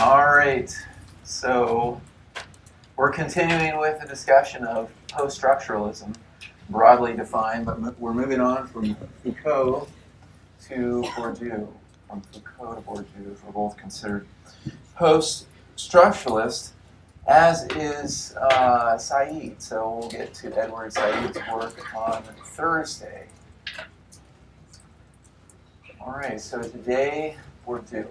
All right, so we're continuing with the discussion of post-structuralism, broadly defined, but we're moving on from Foucault to Bourdieu. From Foucault to Bourdieu, we're both considered post-structuralist, as is Said. So we'll get to Edward Said's work on Thursday. All right, so today, Bourdieu.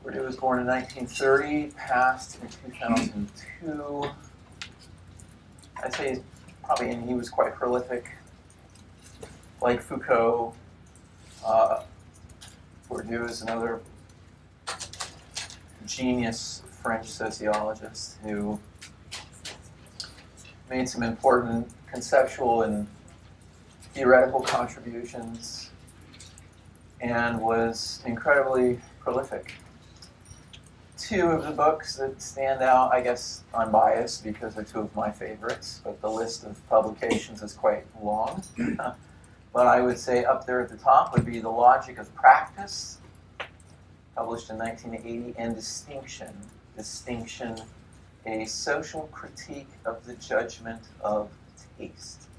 Bourdieu was born in 1930, passed in 2002. I'd say he was quite prolific. Like Foucault, Bourdieu is another genius French sociologist who made some important conceptual and theoretical contributions and was incredibly prolific. Two of the books that stand out, I guess I'm biased because they're two of my favorites, but the list of publications is quite long. But I would say up there at the top would be The Logic of Practice, published in 1980, and Distinction, a social critique of the judgment of taste,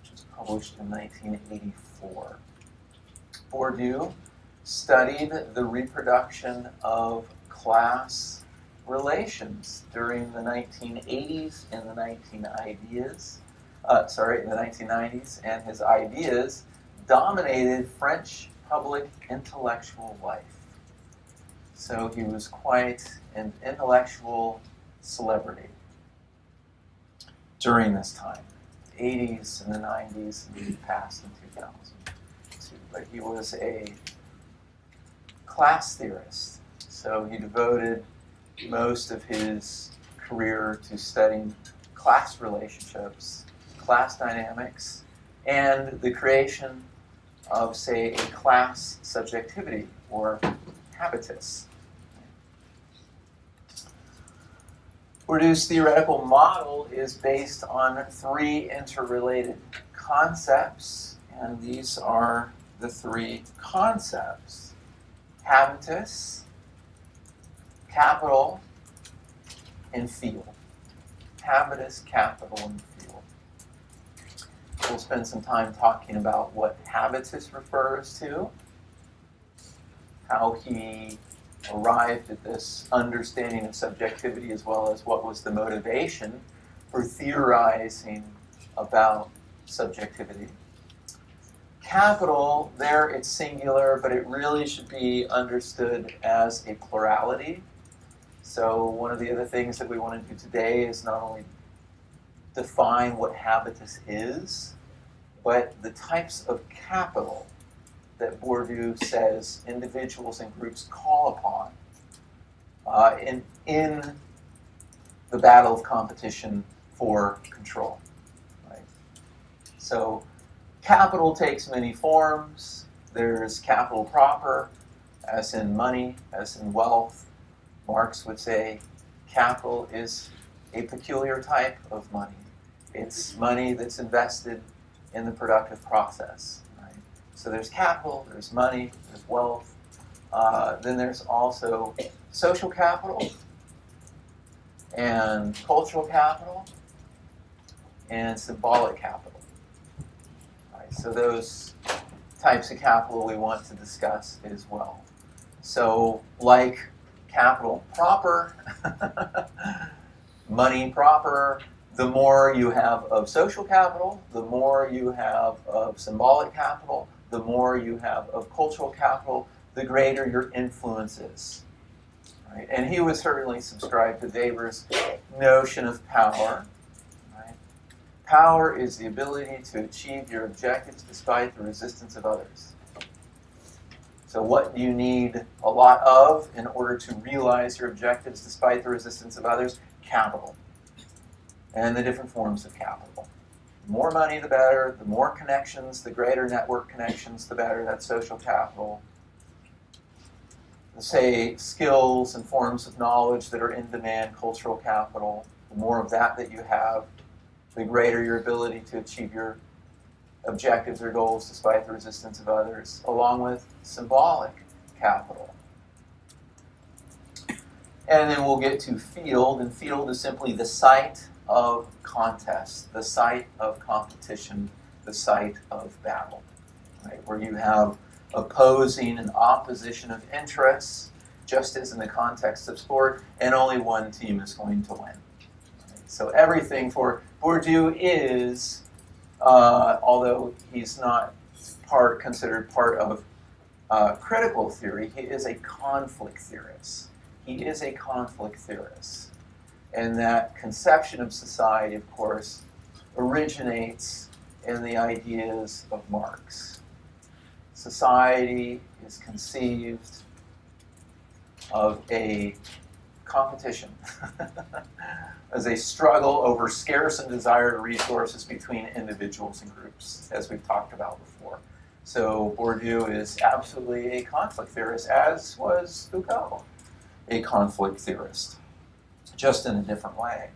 which was published in 1984. Bourdieu studied the reproduction of class relations during the 1980s and the 1990s, and his ideas dominated French public intellectual life. So he was quite an intellectual celebrity during this time, the 80s and the 90s, and he passed in 2002. But he was a class theorist. So he devoted most of his career to studying class relationships, class dynamics, and the creation of, say, a class subjectivity or habitus. Bourdieu's theoretical model is based on three interrelated concepts, and these are the three concepts: habitus, capital, and field. Habitus, capital, and field. We'll spend some time talking about what habitus refers to, how he arrived at this understanding of subjectivity, as well as what was the motivation for theorizing about subjectivity. Capital, there it's singular, but it really should be understood as a plurality. So one of the other things that we want to do today is not only define what habitus is, but the types of capital that Bourdieu says individuals and groups call upon in the battle of competition for control. Right? So capital takes many forms. There's capital proper, as in money, as in wealth. Marx would say capital is a peculiar type of money. It's money that's invested in the productive process. Right? So there's capital, there's money, there's wealth. Then there's also social capital and cultural capital and symbolic capital. Right? So those types of capital we want to discuss as well. So like capital proper, money proper, the more you have of social capital, the more you have of symbolic capital, the more you have of cultural capital, the greater your influence is. Right? And he would certainly subscribe to Weber's notion of power. Right? Power is the ability to achieve your objectives despite the resistance of others. So what do you need a lot of in order to realize your objectives despite the resistance of others? Capital. And the different forms of capital. The more money, the better. The more connections, the greater network connections, the better. That's social capital. Say skills and forms of knowledge that are in demand, cultural capital. The more of that you have, the greater your ability to achieve your objectives or goals despite the resistance of others, along with symbolic capital. And then we'll get to field, and field is simply the site of contest, the site of competition, the site of battle, right? Where you have opposing and opposition of interests, just as in the context of sport, and only one team is going to win. Right? So everything for Bourdieu is, although he's not considered part of critical theory, he is a conflict theorist. He is a conflict theorist. And that conception of society, of course, originates in the ideas of Marx. Society is conceived of a competition, as a struggle over scarce and desired resources between individuals and groups, as we've talked about before. So Bourdieu is absolutely a conflict theorist, as was Foucault a conflict theorist, just in a different way.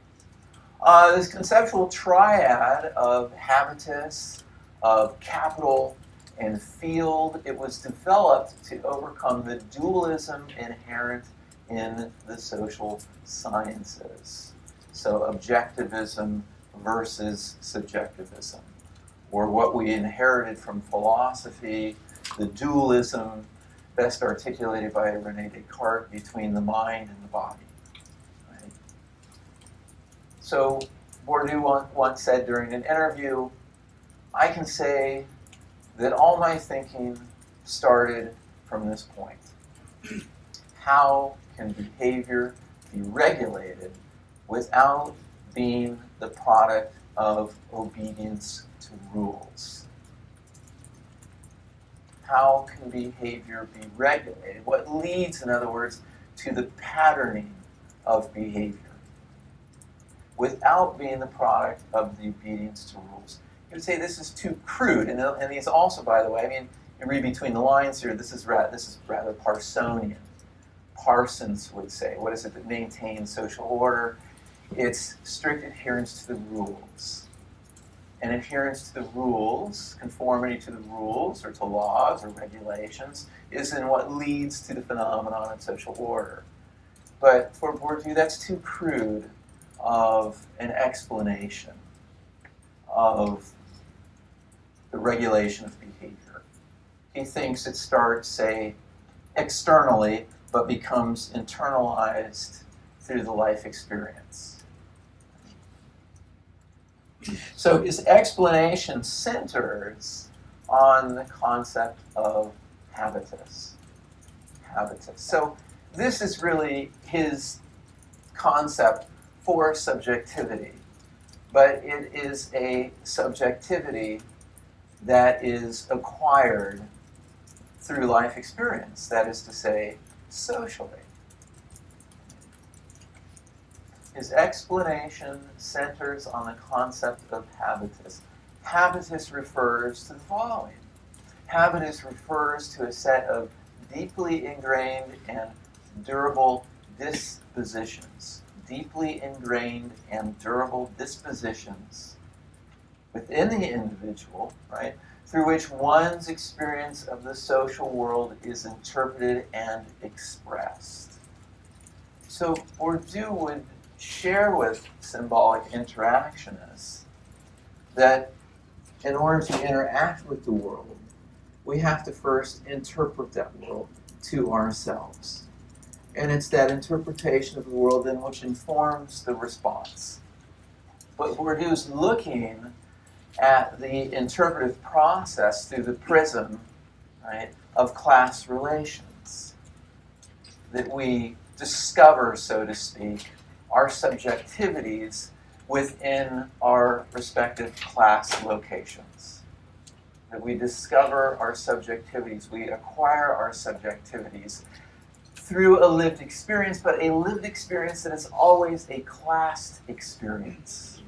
This conceptual triad of habitus, of capital, and field, it was developed to overcome the dualism inherent in the social sciences. So objectivism versus subjectivism, or what we inherited from philosophy, the dualism best articulated by René Descartes between the mind and the body. Right? So Bourdieu once said during an interview, I can say that all my thinking started from this point. How can behavior be regulated without being the product of obedience to rules? How can behavior be regulated? What leads, in other words, to the patterning of behavior without being the product of the obedience to rules? You would say this is too crude, and these also, by the way, I mean, you read between the lines here, this is rather Parsonian. Parsons would say, what is it that maintains social order? It's strict adherence to the rules. And adherence to the rules, conformity to the rules or to laws or regulations, is in what leads to the phenomenon of social order. But for Bourdieu, that's too crude of an explanation of the regulation of behavior. He thinks it starts, say, externally, but becomes internalized through the life experience. So his explanation centers on the concept of habitus. So this is really his concept for subjectivity, but it is a subjectivity that is acquired through life experience, that is to say, socially. His explanation centers on the concept of habitus. Habitus refers to the following. Habitus refers to a set of deeply ingrained and durable dispositions. Deeply ingrained and durable dispositions within the individual, right, through which one's experience of the social world is interpreted and expressed. So Bourdieu would share with symbolic interactionists that in order to interact with the world, we have to first interpret that world to ourselves. And it's that interpretation of the world then which informs the response. But Bourdieu's looking at the interpretive process through the prism, right, of class relations. That we discover, so to speak, our subjectivities within our respective class locations. That we discover our subjectivities, we acquire our subjectivities through a lived experience, but a lived experience that is always a classed experience.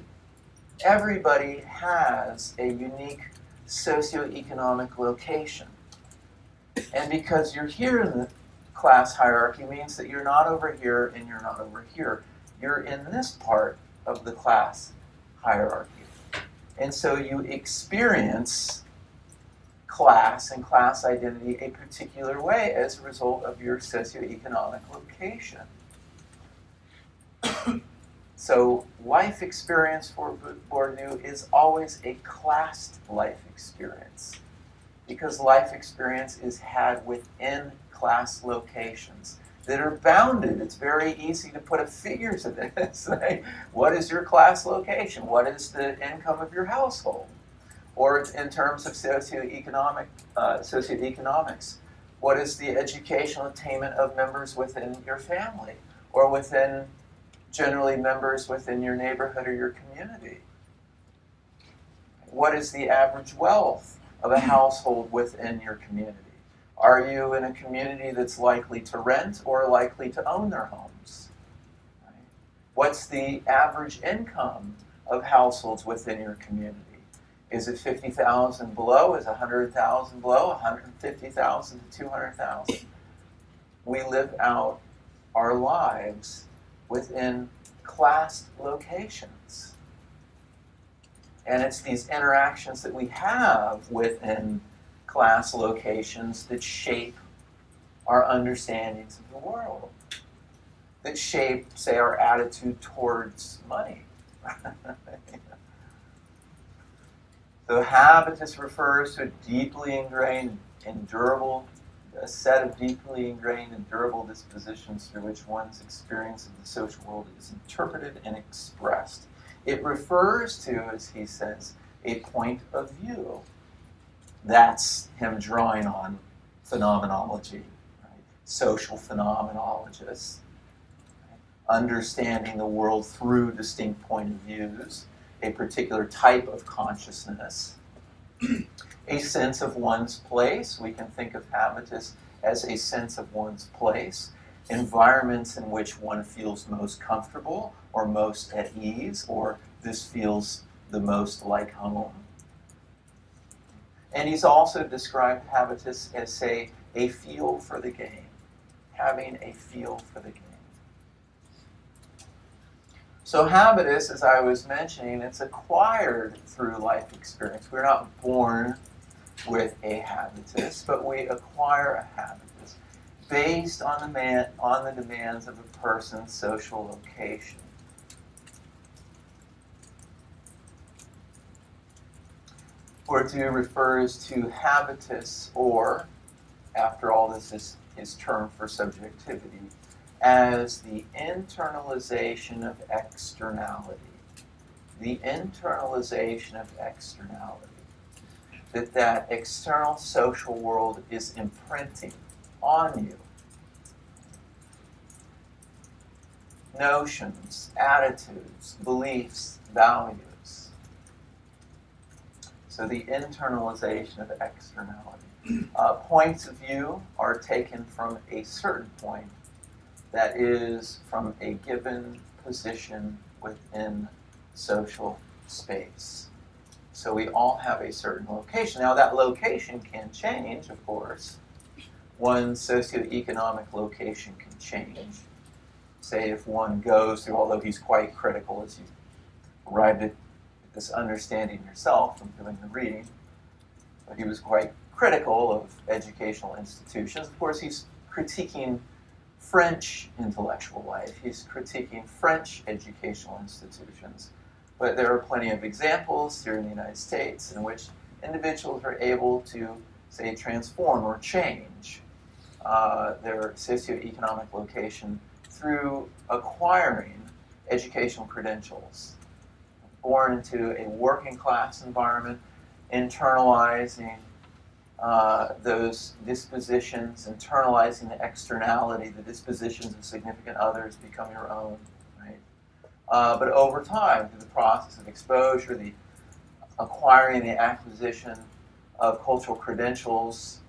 Everybody has a unique socioeconomic location. And because you're here in the class hierarchy means that you're not over here and you're not over here. You're in this part of the class hierarchy. And so you experience class and class identity a particular way as a result of your socioeconomic location. So life experience for Bourdieu is always a classed life experience, because life experience is had within class locations that are bounded. It's very easy to put a figure to this. Right? What is your class location? What is the income of your household? Or in terms of socioeconomics, what is the educational attainment of members within your family, or within generally members within your neighborhood or your community? What is the average wealth of a household within your community? Are you in a community that's likely to rent or likely to own their homes? Right? What's the average income of households within your community? Is it 50,000 below? Is 100,000 below? 150,000 to 200,000? We live out our lives within classed locations. And it's these interactions that we have within class locations that shape our understandings of the world, that shape, say, our attitude towards money. So habitus refers to a deeply ingrained and durable, a set of deeply ingrained and durable dispositions through which one's experience of the social world is interpreted and expressed. It refers to, as he says, a point of view. That's him drawing on phenomenology, right? Social phenomenologists, right? Understanding the world through distinct point of views, a particular type of consciousness, a sense of one's place. We can think of habitus as a sense of one's place, environments in which one feels most comfortable or most at ease, or this feels the most like home. And he's also described habitus as, say, a feel for the game, having a feel for the game. So habitus, as I was mentioning, it's acquired through life experience. We're not born with a habitus, but we acquire a habitus based on the demands of a person's social location. Bourdieu refers to habitus, or, after all, this is his term for subjectivity, as the internalization of externality. The internalization of externality. That external social world is imprinting on you notions, attitudes, beliefs, values. So the internalization of externality. Points of view are taken from a certain point, that is, from a given position within social space. So we all have a certain location. Now that location can change, of course. One's socioeconomic location can change. Say if one goes through, although he's quite critical, as you arrived at this understanding yourself from doing the reading, but he was quite critical of educational institutions. Of course, he's critiquing French intellectual life. He's critiquing French educational institutions. But there are plenty of examples here in the United States in which individuals are able to, say, transform or change their socioeconomic location through acquiring educational credentials. Born into a working class environment, internalizing those dispositions, internalizing the externality, the dispositions of significant others become your own, right? But over time, through the process of exposure, the acquiring, the acquisition of cultural credentials,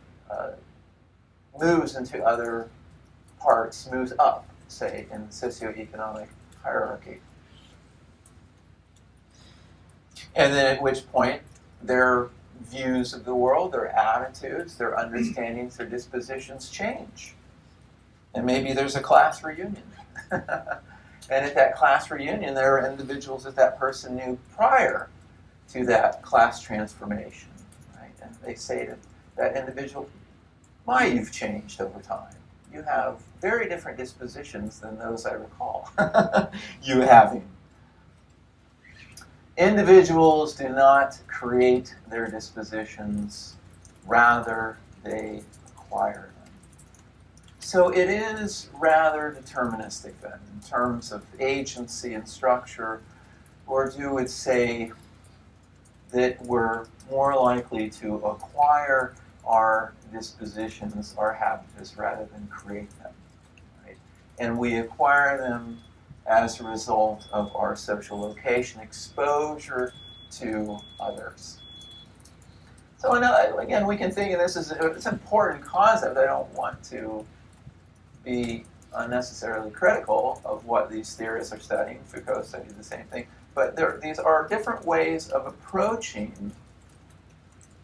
moves into other parts, moves up, say, in the socioeconomic hierarchy. And then at which point, their views of the world, their attitudes, their understandings, their dispositions change. And maybe there's a class reunion. And at that class reunion, there are individuals that person knew prior to that class transformation, right? And they say to that individual, "My, you've changed over time. You have very different dispositions than those I recall you having." Individuals do not create their dispositions, rather they acquire them. So it is rather deterministic then, in terms of agency and structure, or you would say that we're more likely to acquire our dispositions, our habitus, rather than create them. Right? And we acquire them as a result of our social location, exposure to others. So again, we can think of this as it's an important concept. I don't want to be unnecessarily critical of what these theorists are studying. Foucault studied the same thing. But these are different ways of approaching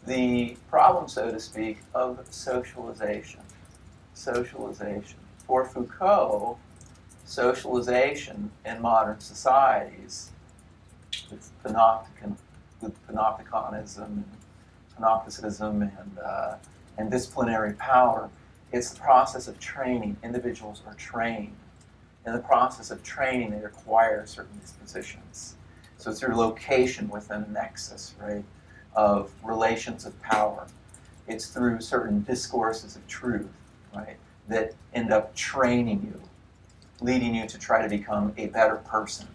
the problem, so to speak, of socialization. Socialization. For Foucault, socialization in modern societies, with panopticonism, panopticism, and disciplinary power, it's the process of training. Individuals are trained. In the process of training, they acquire certain dispositions. So it's your location within a nexus, right, of relations of power. It's through certain discourses of truth, right, that end up training you, leading you to try to become a better person.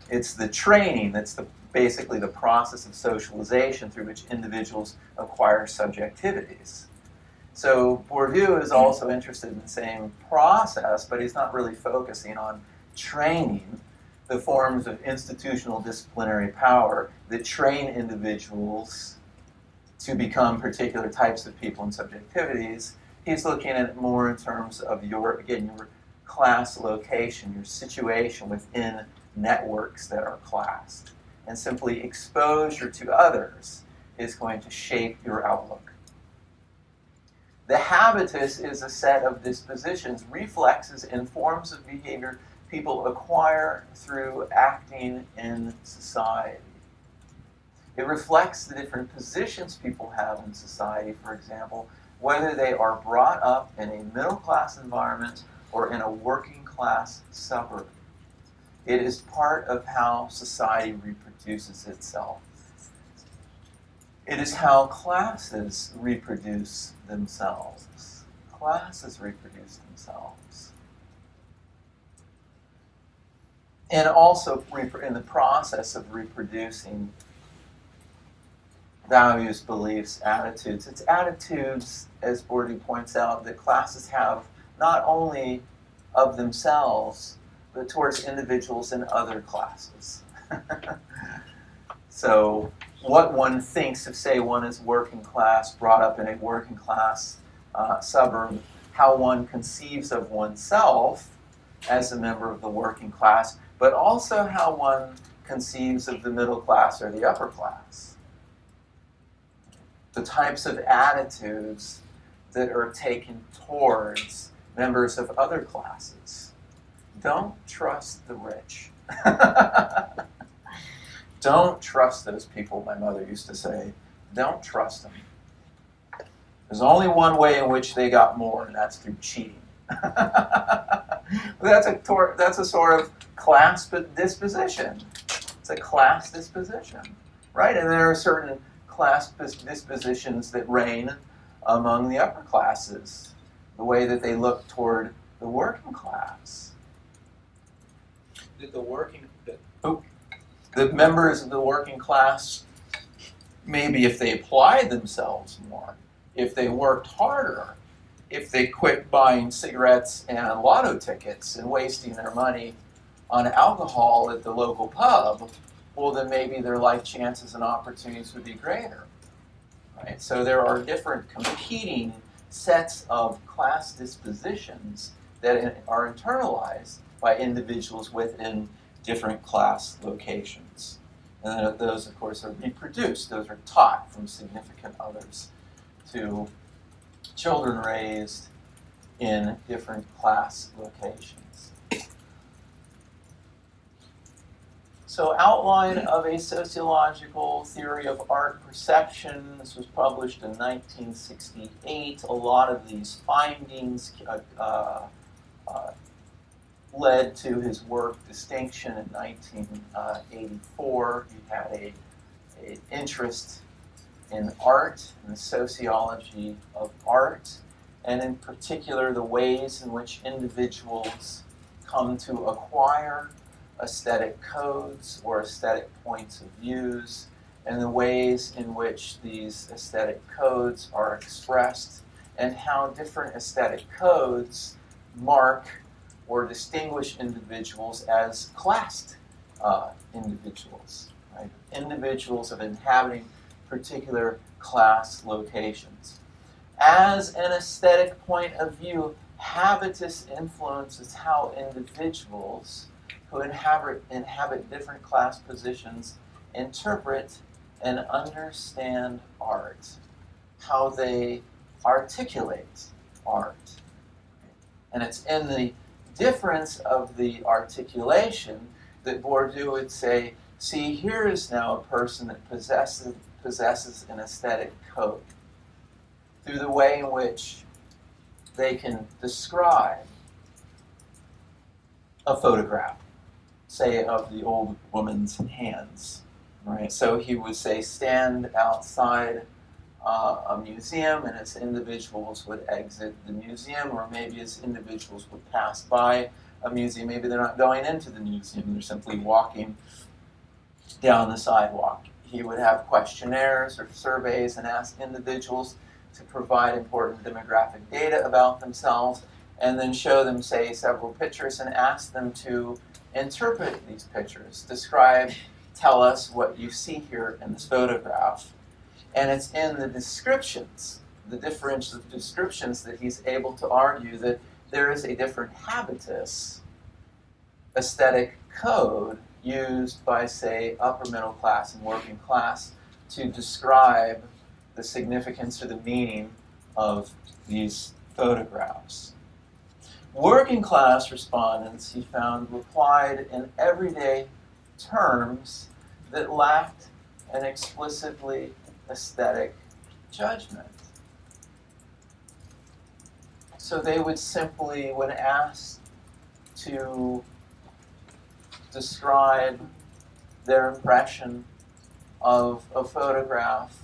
It's the training that's basically the process of socialization through which individuals acquire subjectivities. So Bourdieu is also interested in the same process, but he's not really focusing on training the forms of institutional disciplinary power that train individuals to become particular types of people and subjectivities. He's looking at it more in terms of your class location, your situation within networks that are classed. And simply exposure to others is going to shape your outlook. The habitus is a set of dispositions, reflexes, and forms of behavior people acquire through acting in society. It reflects the different positions people have in society, for example, whether they are brought up in a middle-class environment or in a working-class suburb. It is part of how society reproduces itself. It is how classes reproduce themselves. Classes reproduce themselves. And also in the process of reproducing values, beliefs, attitudes. It's attitudes, as Bourdieu points out, that classes have not only of themselves, but towards individuals in other classes. So what one thinks of, say, one is working class, brought up in a working class suburb, how one conceives of oneself as a member of the working class, but also how one conceives of the middle class or the upper class. The types of attitudes that are taken towards members of other classes. Don't trust the rich. Don't trust those people, my mother used to say. Don't trust them. There's only one way in which they got more, and that's through cheating. That's a sort of class disposition. It's a class disposition, right? And there are certain class dispositions that reign among the upper classes, the way that they look toward the working class. The members of the working class, maybe if they applied themselves more, if they worked harder, if they quit buying cigarettes and lotto tickets and wasting their money on alcohol at the local pub, well, then maybe their life chances and opportunities would be greater. Right? So there are different competing sets of class dispositions that are internalized by individuals within different class locations. And then those, of course, are reproduced. Those are taught from significant others to children raised in different class locations. So, outline of a sociological theory of art perception. This was published in 1968. A lot of these findings led to his work Distinction in 1984. He had an interest in art and the sociology of art, and in particular the ways in which individuals come to acquire aesthetic codes or aesthetic points of views, and the ways in which these aesthetic codes are expressed, and how different aesthetic codes mark or distinguish individuals as classed individuals, right? Individuals of inhabiting particular class locations. As an aesthetic point of view, habitus influences how individuals who inhabit different class positions interpret and understand art, how they articulate art. And it's in the difference of the articulation that Bourdieu would say, see, here is now a person that possesses an aesthetic code through the way in which they can describe a photograph, say, of the old woman's hands, right? So he would say, stand outside a museum, and as individuals would exit the museum, or maybe as individuals would pass by a museum, maybe they're not going into the museum, they're simply walking down the sidewalk. He would have questionnaires or surveys and ask individuals to provide important demographic data about themselves, and then show them, say, several pictures and ask them to interpret these pictures, describe, tell us what you see here in this photograph. And it's in the descriptions, the differential descriptions, that he's able to argue that there is a different habitus, aesthetic code, used by, say, upper middle class and working class to describe the significance or the meaning of these photographs. Working class respondents, he found, replied in everyday terms that lacked an explicitly aesthetic judgment. So they would simply, when asked to describe their impression of a photograph,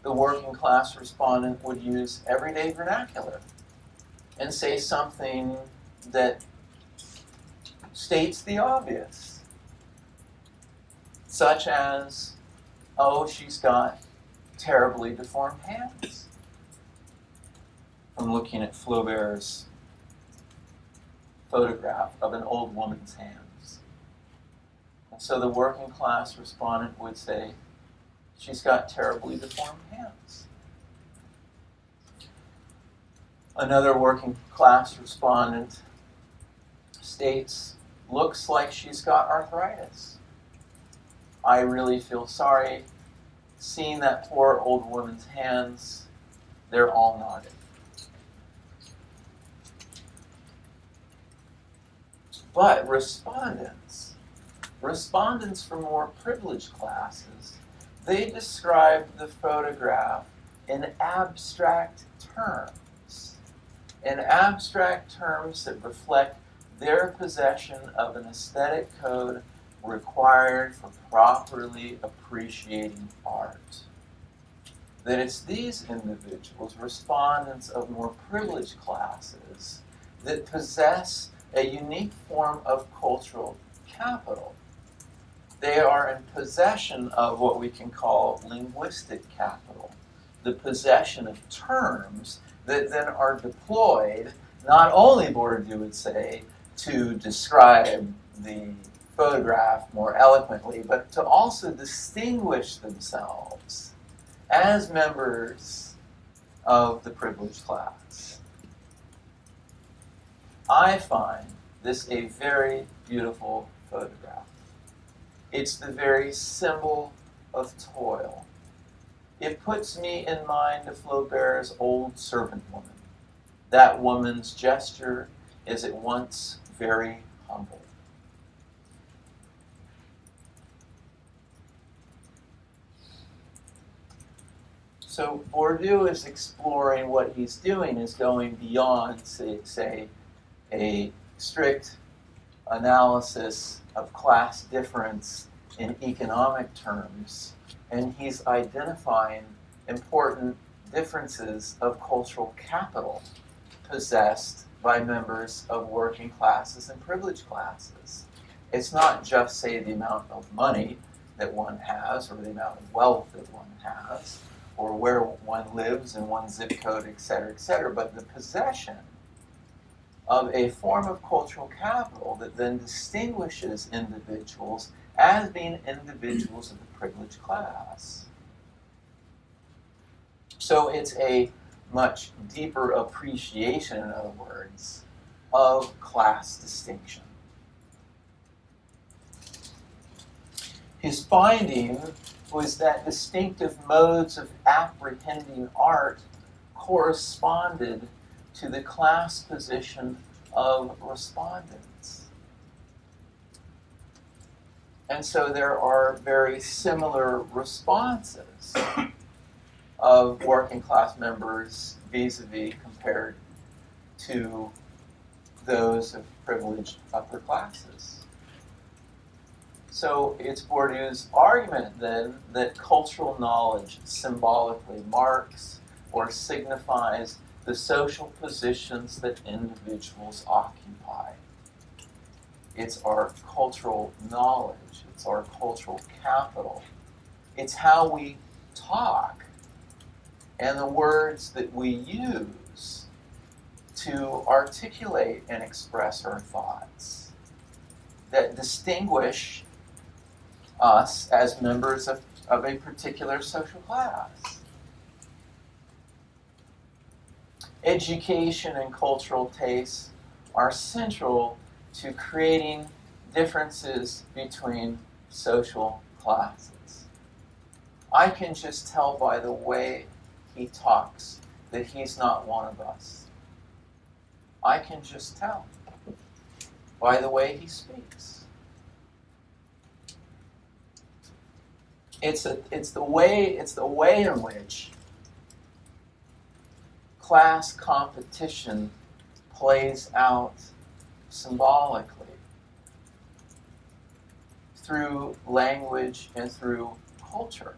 the working class respondent would use everyday vernacular and say something that states the obvious, such as, oh, she's got terribly deformed hands, from looking at Flaubert's photograph of an old woman's hands. And so the working class respondent would say, she's got terribly deformed hands. Another working class respondent states, looks like she's got arthritis. I really feel sorry. Seeing that poor old woman's hands, they're all knotted. But respondents from more privileged classes, they describe the photograph in abstract terms. In abstract terms that reflect their possession of an aesthetic code required for properly appreciating art. That it's these individuals, respondents of more privileged classes, that possess a unique form of cultural capital. They are in possession of what we can call linguistic capital, the possession of terms that then are deployed, not only, Bourdieu would say, to describe the photograph more eloquently, but to also distinguish themselves as members of the privileged class. I find this a very beautiful photograph. It's the very symbol of toil. It puts me in mind of Flaubert's Old Servant Woman. That woman's gesture is at once very humble. So Bourdieu is exploring what he's doing is going beyond, say a strict analysis of class difference in economic terms, and he's identifying important differences of cultural capital possessed by members of working classes and privileged classes. It's not just, say, the amount of money that one has or the amount of wealth that one has or where one lives in one zip code, et cetera, but the possession of a form of cultural capital that then distinguishes individuals as being individuals of the privileged class. So it's a much deeper appreciation, in other words, of class distinction. His finding was that distinctive modes of apprehending art corresponded to the class position of respondents. And so there are very similar responses of working class members vis-a-vis compared to those of privileged upper classes. So it's Bourdieu's argument then that cultural knowledge symbolically marks or signifies the social positions that individuals occupy. It's our cultural knowledge, it's our cultural capital. It's how we talk and the words that we use to articulate and express our thoughts that distinguish us as members of a particular social class. Education and cultural tastes are central to creating differences between social classes. I can just tell by the way he talks that he's not one of us. I can just tell by the way he speaks. It's the way in which class competition plays out symbolically through language and through culture.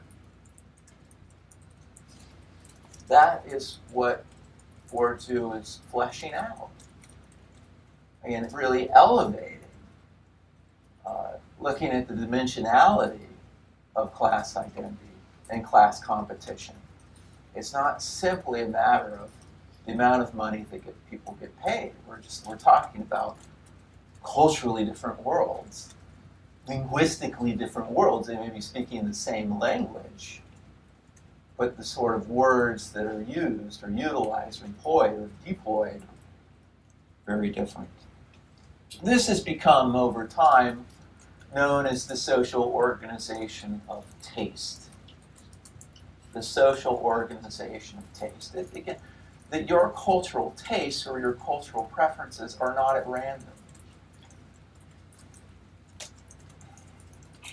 That is what Bourdieu is fleshing out and really elevating, looking at the dimensionality of class identity and class competition. It's not simply a matter of the amount of money that people get paid. We're talking about culturally different worlds, linguistically different worlds. They may be speaking the same language, but the sort of words that are used or utilized or employed or deployed very different. This has become, over time, known as the social organization of taste. The social organization of taste. That your cultural tastes or your cultural preferences are not at random.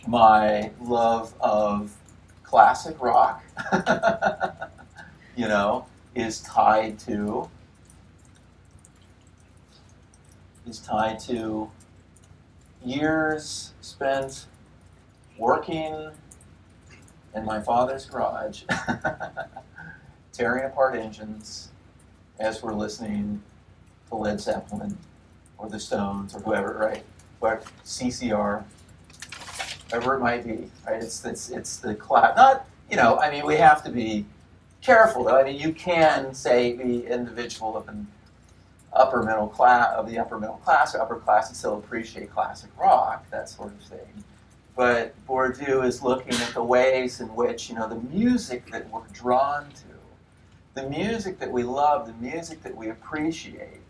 My love of classic rock, is tied to years spent working in my father's garage, tearing apart engines as we're listening to Led Zeppelin or the Stones or whoever, right? But CCR, whatever it might be, right? It's the class. Not, we have to be careful though. I mean, you can say be individual of an upper middle class or upper class and still appreciate classic rock, that sort of thing. But Bourdieu is looking at the ways in which, the music that we're drawn to, the music that we love, the music that we appreciate,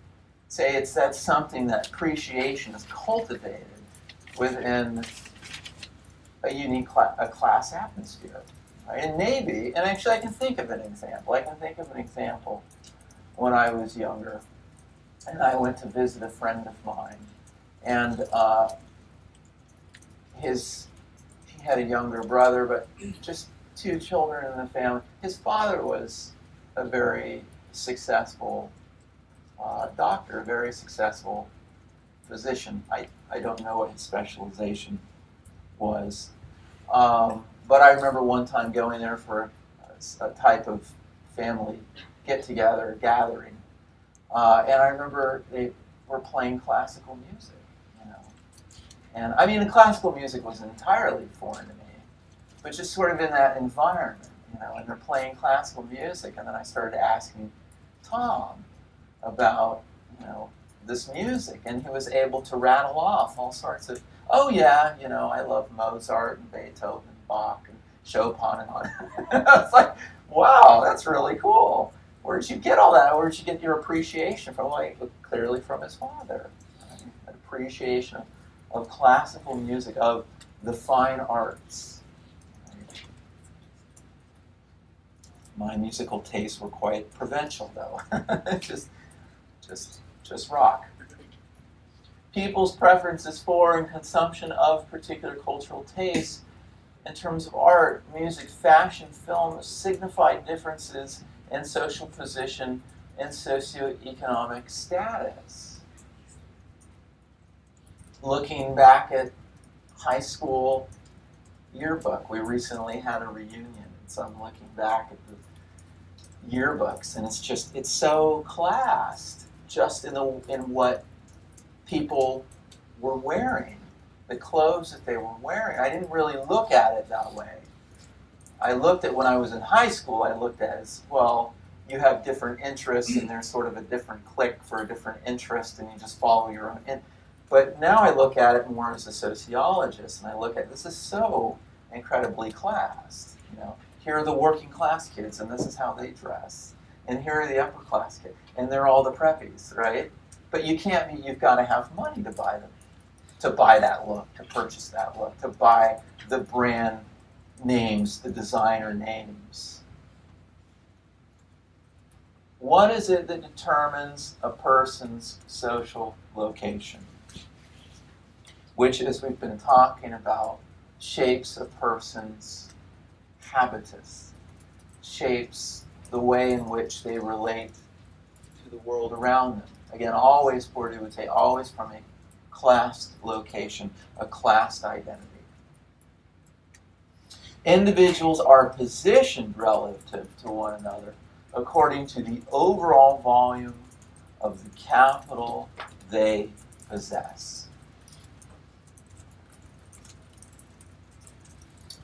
that's something that appreciation is cultivated within a unique class atmosphere. Right? And maybe, and actually I can think of an example. When I was younger, and I went to visit a friend of mine, and he had a younger brother, but just two children in the family. His father was a very successful doctor, a very successful physician. I don't know what his specialization was. But I remember one time going there for a type of family get-together, gathering. And I remember they were playing classical music, you know. And I mean, the classical music was entirely foreign to me, but just sort of in that environment, you know, and they're playing classical music. And then I started asking Tom about, you know, this music, and he was able to rattle off all sorts of, oh yeah, you know, I love Mozart and Beethoven and Bach and Chopin and on. I was like, wow, that's really cool. Where did you get all that? Where did you get your appreciation from? Like, clearly from his father. Right? An appreciation of classical music, of the fine arts. Right? My musical tastes were quite provincial, though. just rock. People's preferences for and consumption of particular cultural tastes in terms of art, music, fashion, film signify differences in social position and socioeconomic status. Looking back at high school yearbook, we recently had a reunion, so I'm looking back at the yearbooks, and it's so classed just in what people were wearing, the clothes that they were wearing. I didn't really look at it that way. I looked at, when I was in high school, I looked at it as, well, you have different interests and there's sort of a different clique for a different interest and you just follow your own. But now I look at it more as a sociologist, and I look at, this is so incredibly classed. You know, here are the working class kids and this is how they dress. And here are the upper class kids. And they're all the preppies, right? But you can't be, you've got to have money to buy them, to buy that look, to purchase that look, to buy the brand names, the designer names. What is it that determines a person's social location? Which, as we've been talking about, shapes a person's habitus, shapes the way in which they relate to the world around them. Again, always, Bourdieu would say, always from a classed location, a classed identity. Individuals are positioned relative to one another according to the overall volume of the capital they possess.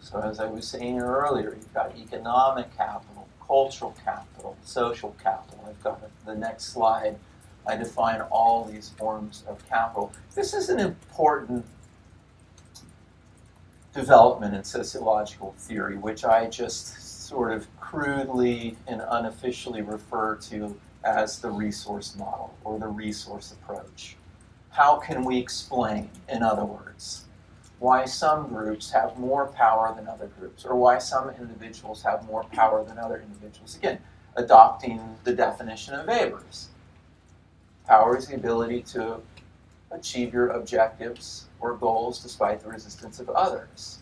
So as I was saying earlier, you've got economic capital, cultural capital, social capital. I've got the next slide. I define all these forms of capital. This is an important development in sociological theory, which I just sort of crudely and unofficially refer to as the resource model or the resource approach. How can we explain, in other words, why some groups have more power than other groups, or why some individuals have more power than other individuals? Again, adopting the definition of Weber's. Power is the ability to achieve your objectives or goals despite the resistance of others.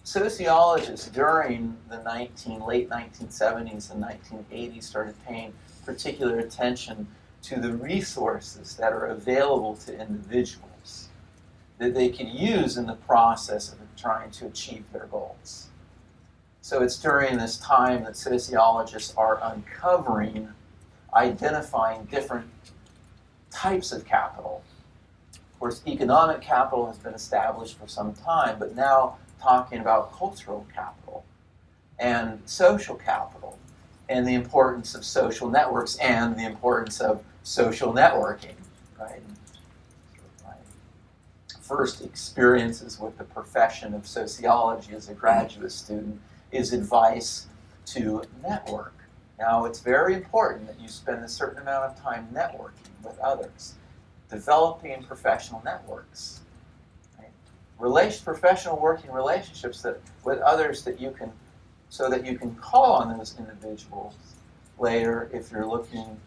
Sociologists during the late 1970s and 1980s started paying particular attention to the resources that are available to individuals that they could use in the process of trying to achieve their goals. So it's during this time that sociologists are uncovering, identifying different types of capital. Of course, economic capital has been established for some time, but now talking about cultural capital and social capital and the importance of social networks and the importance of social networking, right? My first experiences with the profession of sociology as a graduate student is advice to network. Now, it's very important that you spend a certain amount of time networking with others, developing professional networks, right? Professional working relationships with others that you can, so that you can call on those individuals later if you're looking,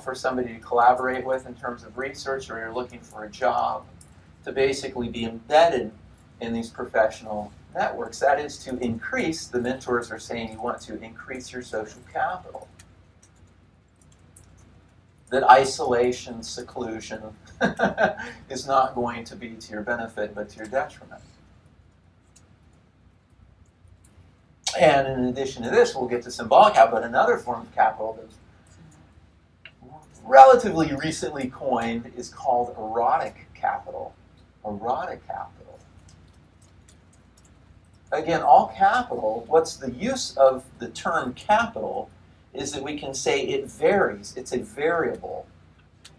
for somebody to collaborate with in terms of research, or you're looking for a job, to basically be embedded in these professional networks. That is to increase, the mentors are saying you want to increase your social capital. That isolation, seclusion is not going to be to your benefit, but to your detriment. And in addition to this, we'll get to symbolic capital, but another form of capital that's relatively recently coined is called erotic capital. Erotic capital. Again, all capital, what's the use of the term capital is that we can say it varies. It's a variable.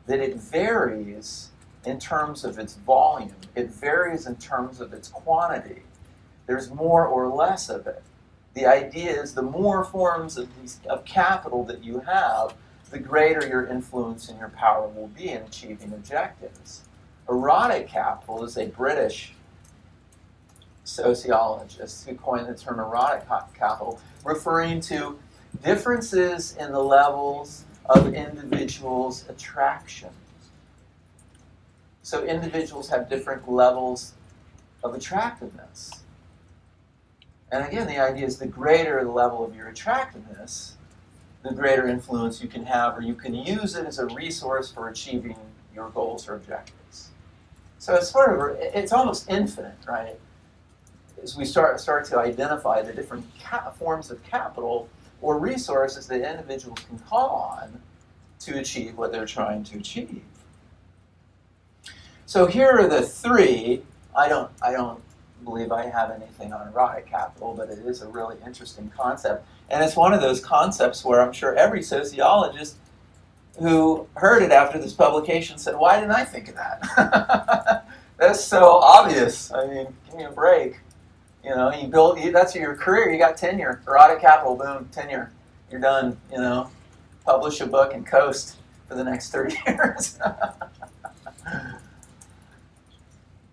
That it varies in terms of its volume. It varies in terms of its quantity. There's more or less of it. The idea is the more forms of capital that you have, the greater your influence and your power will be in achieving objectives. Erotic capital is a British sociologist who coined the term erotic capital, referring to differences in the levels of individuals' attraction. So individuals have different levels of attractiveness. And again, the idea is the greater the level of your attractiveness, the greater influence you can have, or you can use it as a resource for achieving your goals or objectives. So it's almost infinite, right? As we start to identify the different forms of capital or resources that individuals can call on to achieve what they're trying to achieve. So here are the three. I don't believe I have anything on erotic capital, but it is a really interesting concept. And it's one of those concepts where I'm sure every sociologist who heard it after this publication said, why didn't I think of that? That's so obvious. I mean, give me a break. You know, that's your career, you got tenure. Erotic capital, boom, tenure. You're done, you know. Publish a book and coast for the next 30 years.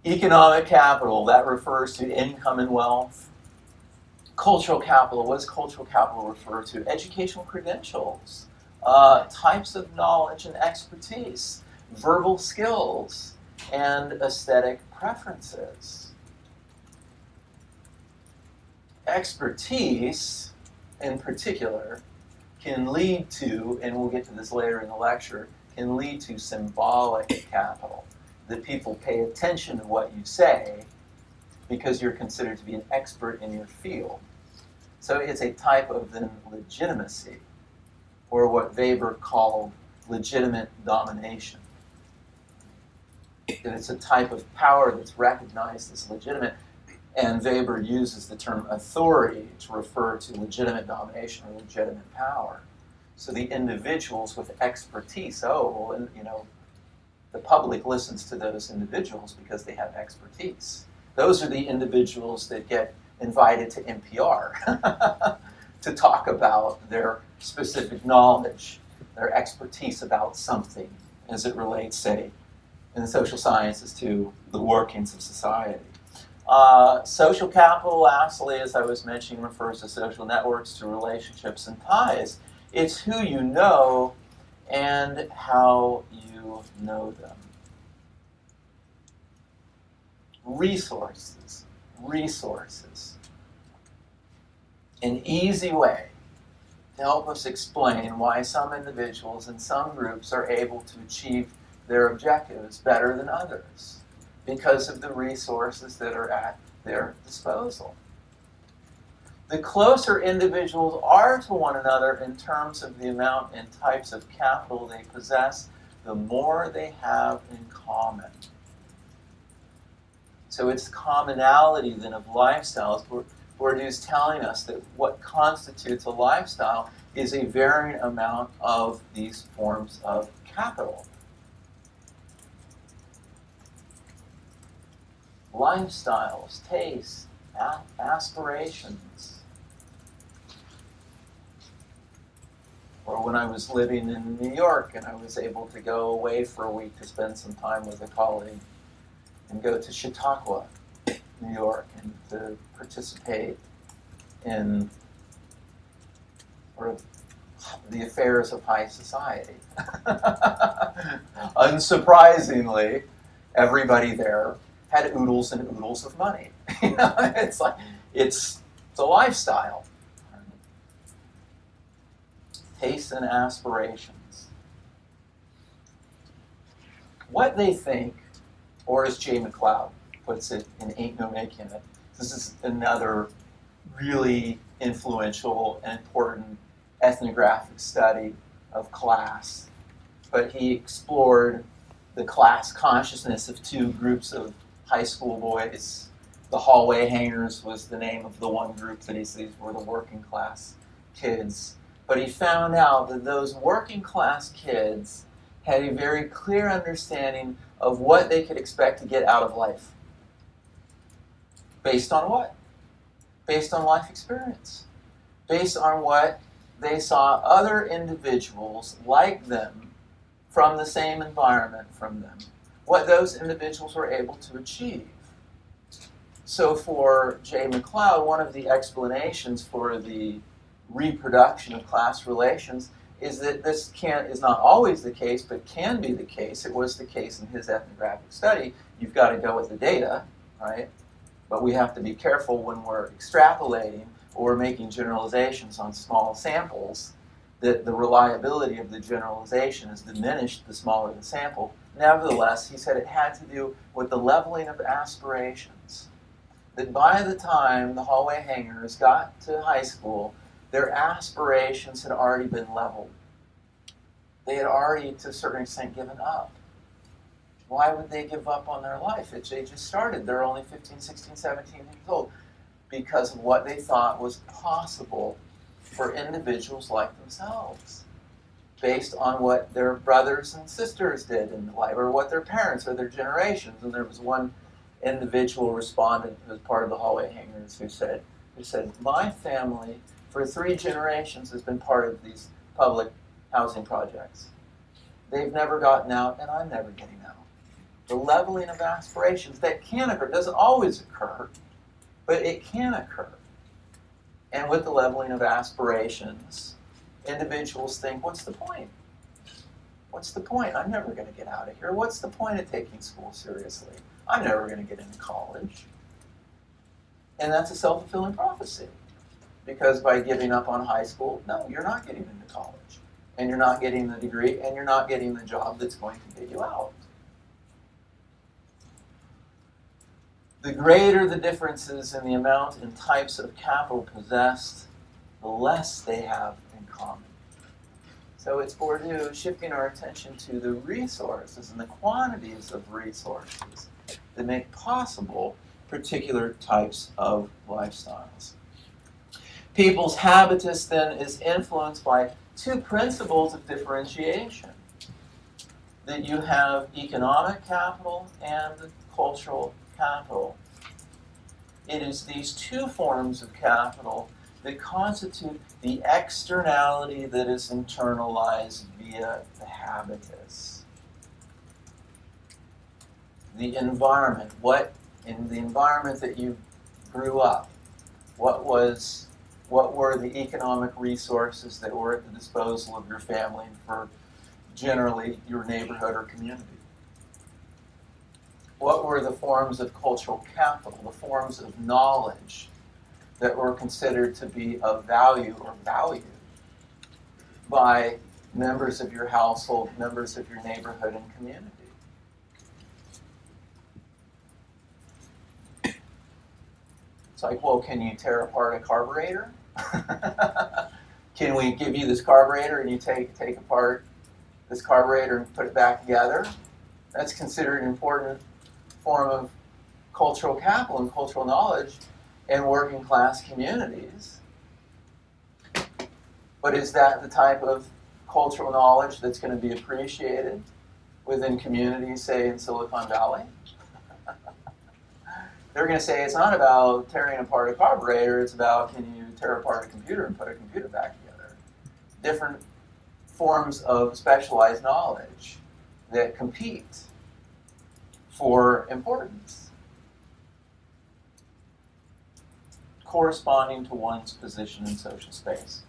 Economic capital, that refers to income and wealth. Cultural capital, what does cultural capital refer to? Educational credentials, types of knowledge and expertise, verbal skills, and aesthetic preferences. Expertise, in particular, can lead to, and we'll get to this later in the lecture, can lead to symbolic capital. That people pay attention to what you say because you're considered to be an expert in your field. So it's a type of then legitimacy, or what Weber called legitimate domination. And it's a type of power that's recognized as legitimate, and Weber uses the term authority to refer to legitimate domination or legitimate power. So the individuals with expertise, and the public listens to those individuals because they have expertise. Those are the individuals that get invited to NPR to talk about their specific knowledge, their expertise about something as it relates, say, in the social sciences to the workings of society. Social capital, lastly, as I was mentioning, refers to social networks, to relationships and ties. It's who you know and how you know them. Resources. An easy way to help us explain why some individuals and some groups are able to achieve their objectives better than others because of the resources that are at their disposal. The closer individuals are to one another in terms of the amount and types of capital they possess, the more they have in common. So it's commonality then of lifestyles. Bourdieu is telling us that what constitutes a lifestyle is a varying amount of these forms of capital. Lifestyles, tastes, aspirations. Or when I was living in New York and I was able to go away for a week to spend some time with a colleague and go to Chautauqua, New York, and to participate in sort of the affairs of high society. Unsurprisingly, everybody there had oodles and oodles of money. It's like it's a lifestyle. Tastes and aspirations. What they think, or as Jay McLeod puts it in Ain't No Making It, this is another really influential and important ethnographic study of class. But he explored the class consciousness of two groups of high school boys. The hallway hangers was the name of the one group that he said were the working class kids. But he found out that those working class kids had a very clear understanding of what they could expect to get out of life. Based on what? Based on life experience. Based on what they saw other individuals like them from the same environment from them. What those individuals were able to achieve. So for Jay McLeod, one of the explanations for the reproduction of class relations is that this is not always the case, but can be the case. It was the case in his ethnographic study. You've got to go with the data, right? But we have to be careful when we're extrapolating or making generalizations on small samples, that the reliability of the generalization is diminished the smaller the sample. Nevertheless, he said it had to do with the leveling of aspirations. That by the time the hallway hangers got to high school, their aspirations had already been leveled. They had already, to a certain extent, given up. Why would they give up on their life? They just started. They're only 15, 16, 17 years old. Because of what they thought was possible for individuals like themselves. Based on what their brothers and sisters did in life, or what their parents or their generations. And there was one individual respondent who was part of the hallway hangers who said, my family for 3 generations has been part of these public housing projects. They've never gotten out, and I'm never getting out. The leveling of aspirations, that can occur. It doesn't always occur, but it can occur. And with the leveling of aspirations, individuals think, what's the point? What's the point? I'm never going to get out of here. What's the point of taking school seriously? I'm never going to get into college. And that's a self-fulfilling prophecy. Because by giving up on high school, no, you're not getting into college. And you're not getting the degree, and you're not getting the job that's going to get you out. The greater the differences in the amount and types of capital possessed, the less they have in common. So it's Bourdieu shifting our attention to the resources and the quantities of resources that make possible particular types of lifestyles. People's habitus then is influenced by 2 principles of differentiation. That you have economic capital and cultural capital. It is these 2 forms of capital that constitute the externality that is internalized via the habitus. The environment, in the environment that you grew up, what were the economic resources that were at the disposal of your family for generally your neighborhood or community? What were the forms of cultural capital, the forms of knowledge that were considered to be of value or valued by members of your household, members of your neighborhood and community? It's like, well, can you tear apart a carburetor? Can we give you this carburetor and you take apart this carburetor and put it back together? That's considered an important form of cultural capital and cultural knowledge in working class communities. But is that the type of cultural knowledge that's going to be appreciated within communities, say, in Silicon Valley? They're going to say it's not about tearing apart a carburetor, it's about can you tear apart a computer and put a computer back together. Different forms of specialized knowledge that compete for importance, corresponding to one's position in social space.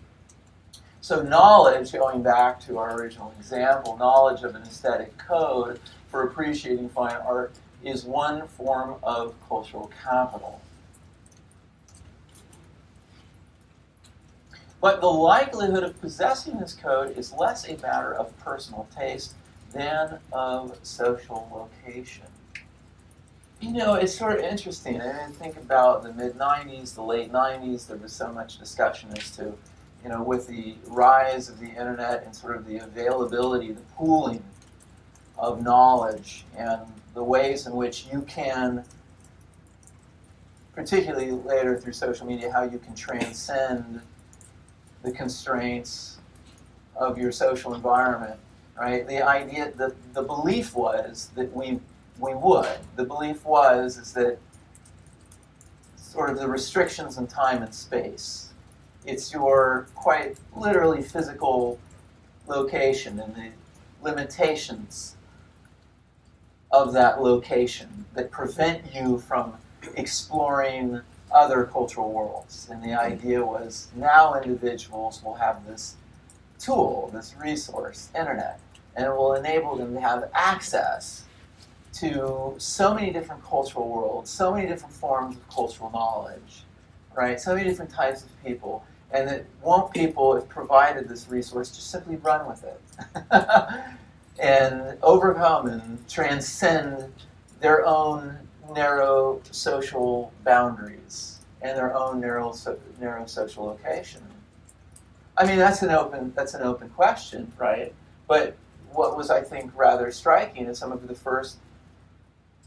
So knowledge, going back to our original example, knowledge of an aesthetic code for appreciating fine art is one form of cultural capital. But the likelihood of possessing this code is less a matter of personal taste than of social location. You know, it's sort of interesting. I think about the mid-90s, the late 90s, there was so much discussion as to, you know, with the rise of the internet and sort of the availability, the pooling of knowledge and the ways in which you can, particularly later through social media, how you can transcend the constraints of your social environment, right? The idea, the belief was that we would. The belief is that sort of the restrictions in time and space. It's your quite literally physical location and the limitations of that location that prevent you from exploring other cultural worlds. And the idea was now individuals will have this tool, this resource, internet, and it will enable them to have access to so many different cultural worlds, so many different forms of cultural knowledge, right? So many different types of people. And that won't people, if provided this resource, just simply run with it and overcome and transcend their own narrow social boundaries and their own narrow social location. I mean, that's an open question, right? But what was, I think, rather striking is some of the first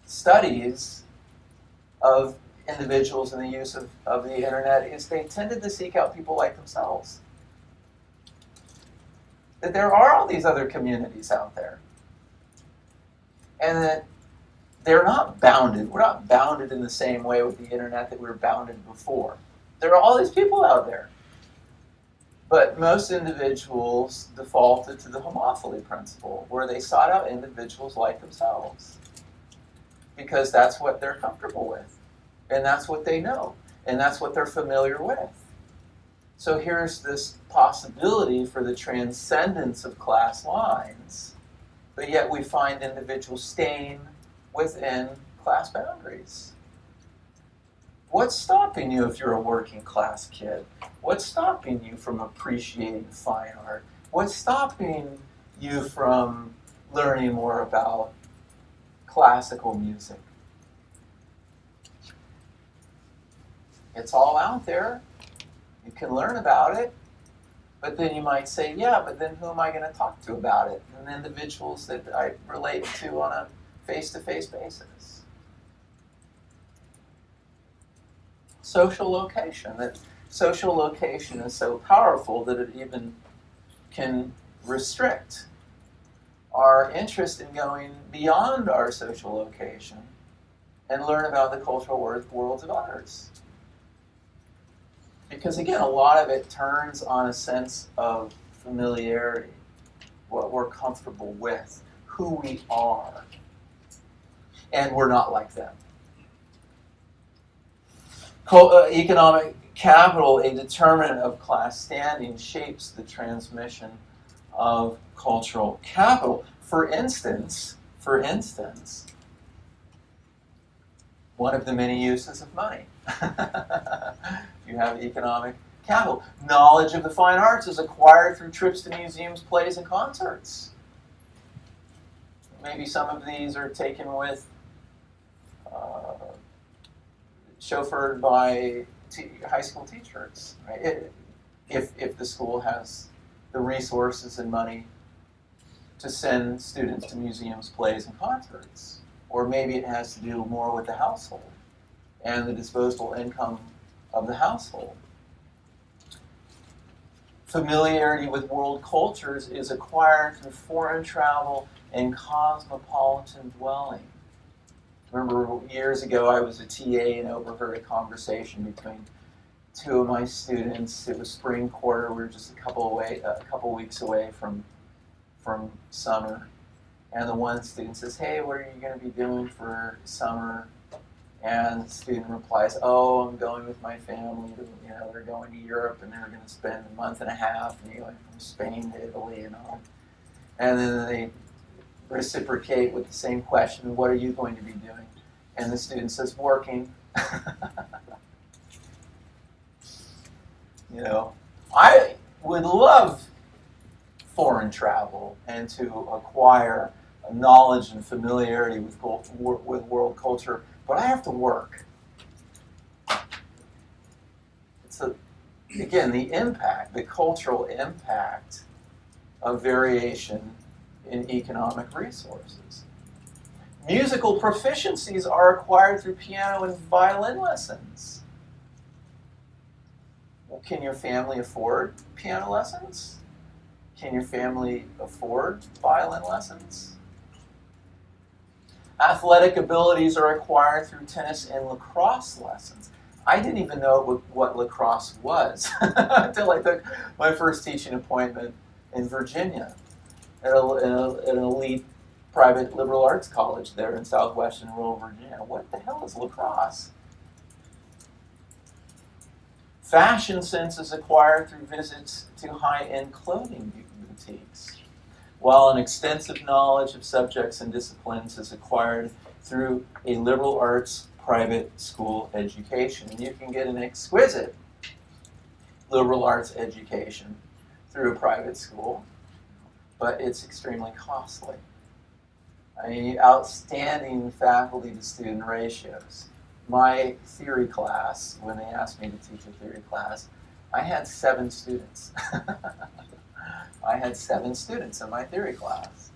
studies of individuals and the use of the internet is they tended to seek out people like themselves. That there are all these other communities out there. And that they're not bounded. We're not bounded in the same way with the internet that we were bounded before. There are all these people out there. But most individuals defaulted to the homophily principle, where they sought out individuals like themselves. Because that's what they're comfortable with. And that's what they know. And that's what they're familiar with. So here's this possibility for the transcendence of class lines, but yet we find individuals staying within class boundaries. What's stopping you if you're a working class kid? What's stopping you from appreciating fine art? What's stopping you from learning more about classical music? It's all out there. You can learn about it, but then you might say, yeah, but then who am I going to talk to about it? And individuals that I relate to on a face-to-face basis. Social location. That social location is so powerful that it even can restrict our interest in going beyond our social location and learn about the cultural worlds of others. Because again, a lot of it turns on a sense of familiarity, what we're comfortable with, who we are, and we're not like them. Economic capital, a determinant of class standing, shapes the transmission of cultural capital. For instance, one of the many uses of money. You have economic capital. Knowledge of the fine arts is acquired through trips to museums, plays, and concerts. Maybe some of these are taken with, chauffeured by high school teachers, right? If the school has the resources and money to send students to museums, plays, and concerts. Or maybe it has to do more with the household and the disposable income of the household. Familiarity with world cultures is acquired through foreign travel and cosmopolitan dwelling. Remember years ago I was a TA and overheard a conversation between two of my students. It was spring quarter. We were just a couple weeks away from summer. And the one student says, hey, what are you going to be doing for summer? And the student replies, oh, I'm going with my family. They're going to Europe and they're going to spend a month and a half, going from Spain to Italy and all. And then reciprocate with the same question, what are you going to be doing? And the student says, working. You know, I would love foreign travel and to acquire knowledge and familiarity with world culture, but I have to work. So again, the impact, the cultural impact of variation in economic resources. Musical proficiencies are acquired through piano and violin lessons. Well, can your family afford piano lessons? Can your family afford violin lessons? Athletic abilities are acquired through tennis and lacrosse lessons. I didn't even know what lacrosse was until I took my first teaching appointment in Virginia at an elite private liberal arts college there in southwestern rural Virginia. What the hell is lacrosse? Fashion sense is acquired through visits to high-end clothing boutiques, while an extensive knowledge of subjects and disciplines is acquired through a liberal arts private school education. And you can get an exquisite liberal arts education through a private school, but it's extremely costly. I mean, outstanding faculty to student ratios. My theory class, when they asked me to teach a theory class, I had 7 students. I had 7 students in my theory class.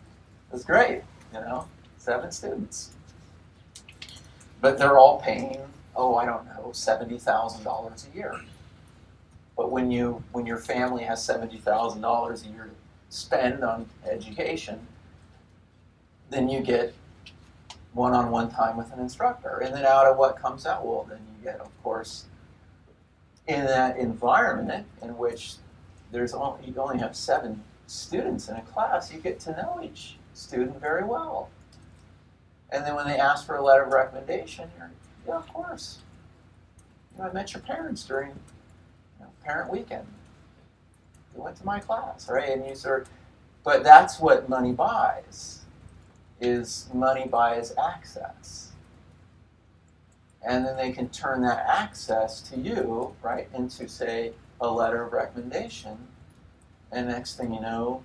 It was great, 7 students. But they're all paying, I don't know, $70,000 a year. But when your family has $70,000 a year to spend on education, then you get one-on-one time with an instructor. And then out of what comes out, well, then you get, of course, in that environment in which you only have 7 students in a class, you get to know each student very well. And then when they ask for a letter of recommendation, yeah, of course. I met your parents during parent weekend. You went to my class, right? And but that's what money buys. Is money buys access. And then they can turn that access to you, right, into, say, a letter of recommendation. And next thing you know,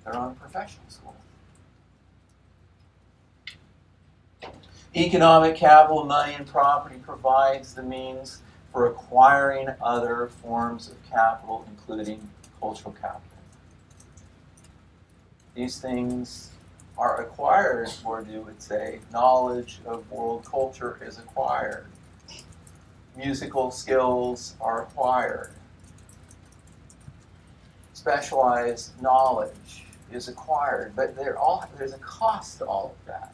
they're on professional school. Economic capital, money, and property provides the means for acquiring other forms of capital, including cultural capital. These things are acquired, Bourdieu would say. Knowledge of world culture is acquired. Musical skills are acquired. Specialized knowledge is acquired, but there's a cost to all of that.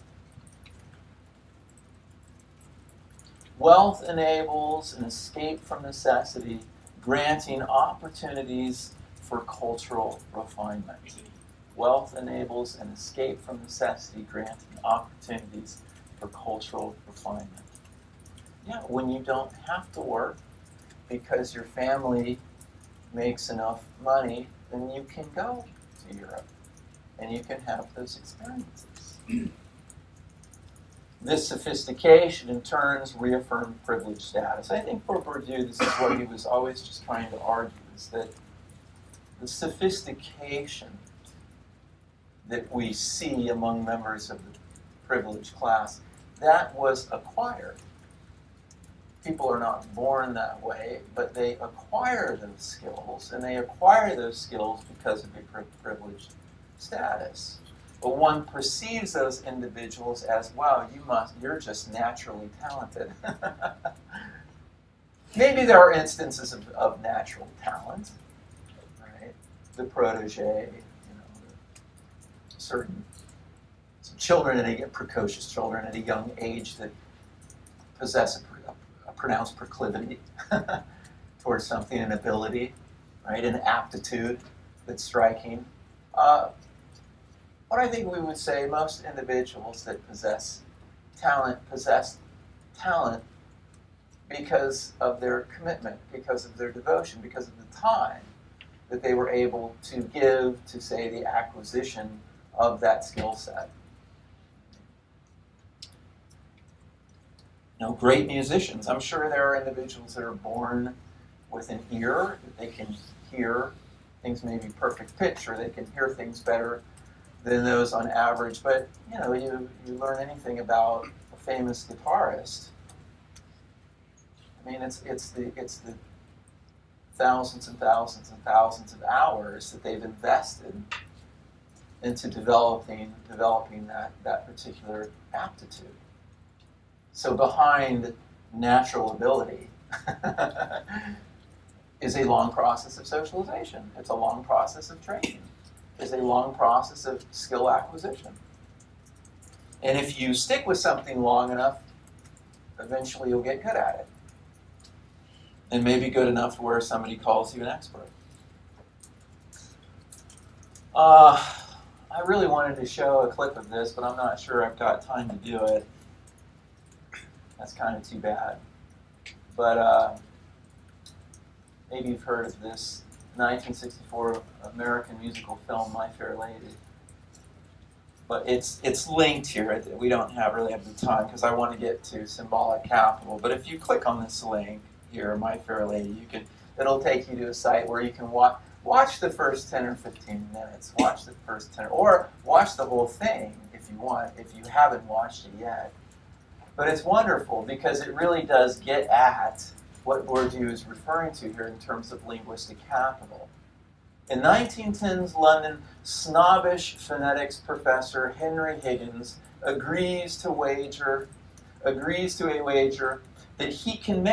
Wealth enables an escape from necessity, granting opportunities for cultural refinement. Wealth enables an escape from necessity, granting opportunities for cultural refinement. Yeah, when you don't have to work because your family makes enough money, then you can go to Europe and you can have those experiences. This sophistication, in turn, reaffirmed privileged status. I think for Bourdieu, this is what he was always just trying to argue, is that the sophistication that we see among members of the privileged class, that was acquired. People are not born that way, but they acquire those skills, and they acquire those skills because of a privileged status. But one perceives those individuals as, wow, you're just naturally talented. Maybe there are instances of natural talent, right? The protege, certain children precocious children at a young age that possess a pronounced proclivity towards something, an ability, right, an aptitude that's striking. What I think we would say, most individuals that possess talent because of their commitment, because of their devotion, because of the time that they were able to give to, say, the acquisition of that skill set. Great musicians. I'm sure there are individuals that are born with an ear that they can hear things maybe perfect pitch, or they can hear things better than those on average. But you learn anything about a famous guitarist. I mean, it's the thousands and thousands and thousands of hours that they've invested into developing that particular aptitude. So behind natural ability is a long process of socialization. It's a long process of training. It's a long process of skill acquisition. And if you stick with something long enough, eventually you'll get good at it. And maybe good enough to where somebody calls you an expert. I really wanted to show a clip of this, but I'm not sure I've got time to do it. That's kind of too bad. But maybe you've heard of this 1964 American musical film, My Fair Lady. But it's linked here. We don't really have the time because I want to get to symbolic capital. But if you click on this link here, My Fair Lady, it'll take you to a site where you can watch the first 10 or 15 minutes. Watch the first 10, or watch the whole thing if you want, if you haven't watched it yet. But it's wonderful because it really does get at what Bourdieu is referring to here in terms of linguistic capital. In 1910's London, snobbish phonetics professor Henry Higgins agrees to a wager that he can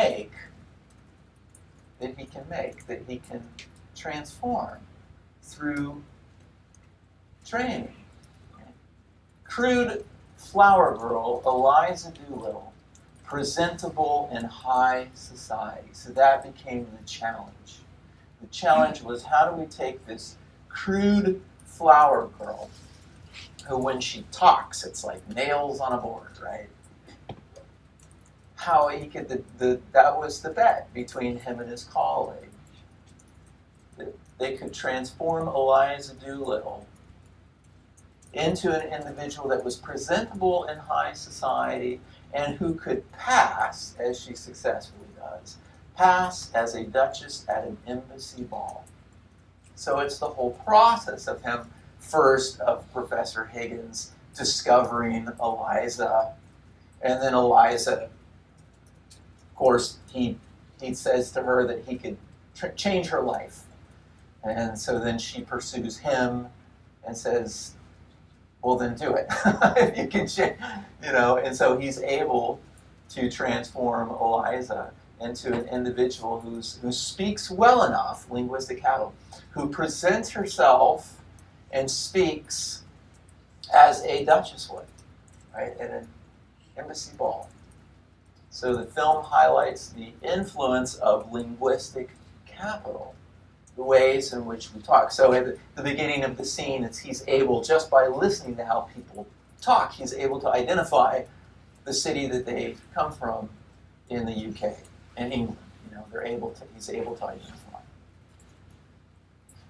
transform through training. Crude flower girl Eliza Doolittle, presentable in high society. So that became the challenge. The challenge was, how do we take this crude flower girl, who when she talks, it's like nails on a board, right? How he could, that was the bet between him and his colleague. They could transform Eliza Doolittle into an individual that was presentable in high society and who could pass, as she successfully does, pass as a duchess at an embassy ball. So it's the whole process of him, first of Professor Higgins discovering Eliza, and then Eliza, of course, he says to her that he could change her life. And so then she pursues him and says, well, then do it. If you can change, and so he's able to transform Eliza into an individual who speaks well enough, linguistic capital, who presents herself and speaks as a duchess would, right, at an embassy ball. So the film highlights the influence of linguistic capital, the ways in which we talk. So at the beginning of the scene, he's able, just by listening to how people talk, he's able to identify the city that they come from in the UK and England. He's able to identify.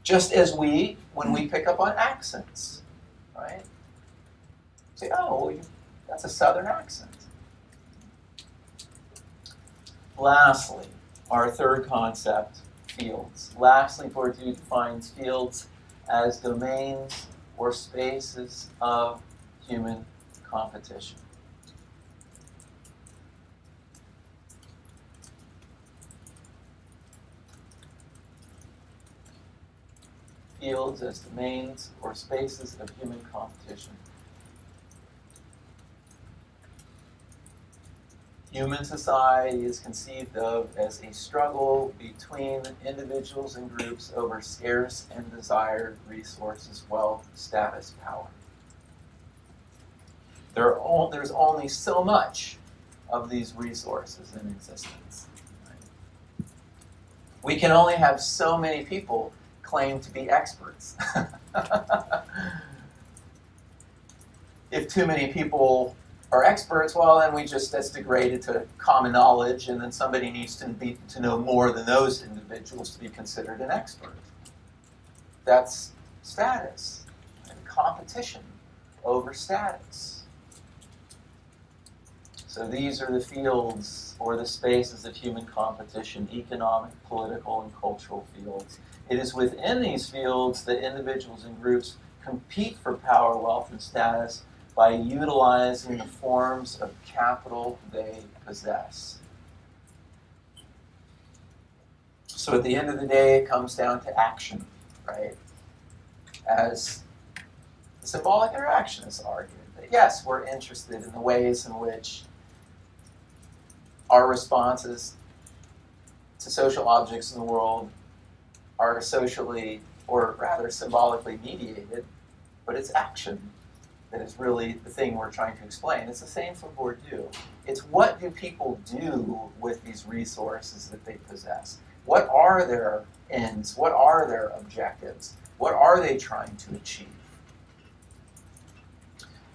Just as when we pick up on accents, right? Say, oh, that's a southern accent. Lastly, our third concept, fields. Lastly, Bourdieu defines fields as domains or spaces of human competition. Fields as domains or spaces of human competition. Human society is conceived of as a struggle between individuals and groups over scarce and desired resources, wealth, status, power. There's only so much of these resources in existence. Right? We can only have so many people claim to be experts. If too many people are experts, well, then that's degraded to common knowledge, and then somebody needs to know more than those individuals to be considered an expert. That's status. and competition over status. So these are the fields or the spaces of human competition: economic, political, and cultural fields. It is within these fields that individuals and groups compete for power, wealth, and status by utilizing the forms of capital they possess. So at the end of the day, it comes down to action, right? As the symbolic interaction is argued. That yes, we're interested in the ways in which our responses to social objects in the world are socially, or rather symbolically mediated, but it's action that is really the thing we're trying to explain. It's the same for Bourdieu. It's what do people do with these resources that they possess? What are their ends? What are their objectives? What are they trying to achieve?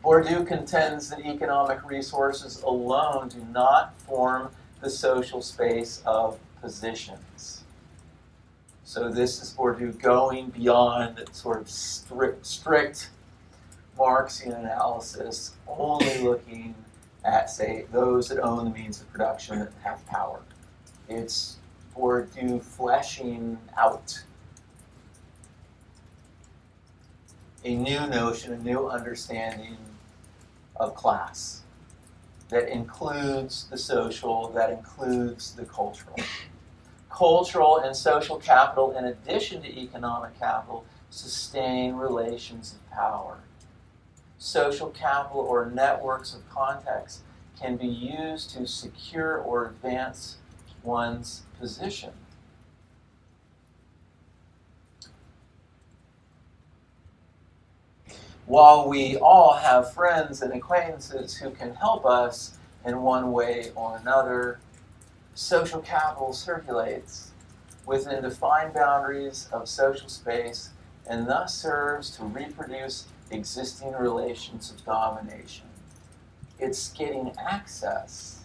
Bourdieu contends that economic resources alone do not form the social space of positions. So this is Bourdieu going beyond sort of strict Marxian analysis, only looking at, say, those that own the means of production that have power. It's Bourdieu fleshing out a new notion, a new understanding of class that includes the social, that includes the cultural. Cultural and social capital, in addition to economic capital, sustain relations of power. Social capital or networks of context can be used to secure or advance one's position. While we all have friends and acquaintances who can help us in one way or another, social capital circulates within defined boundaries of social space and thus serves to reproduce existing relations of domination. It's getting access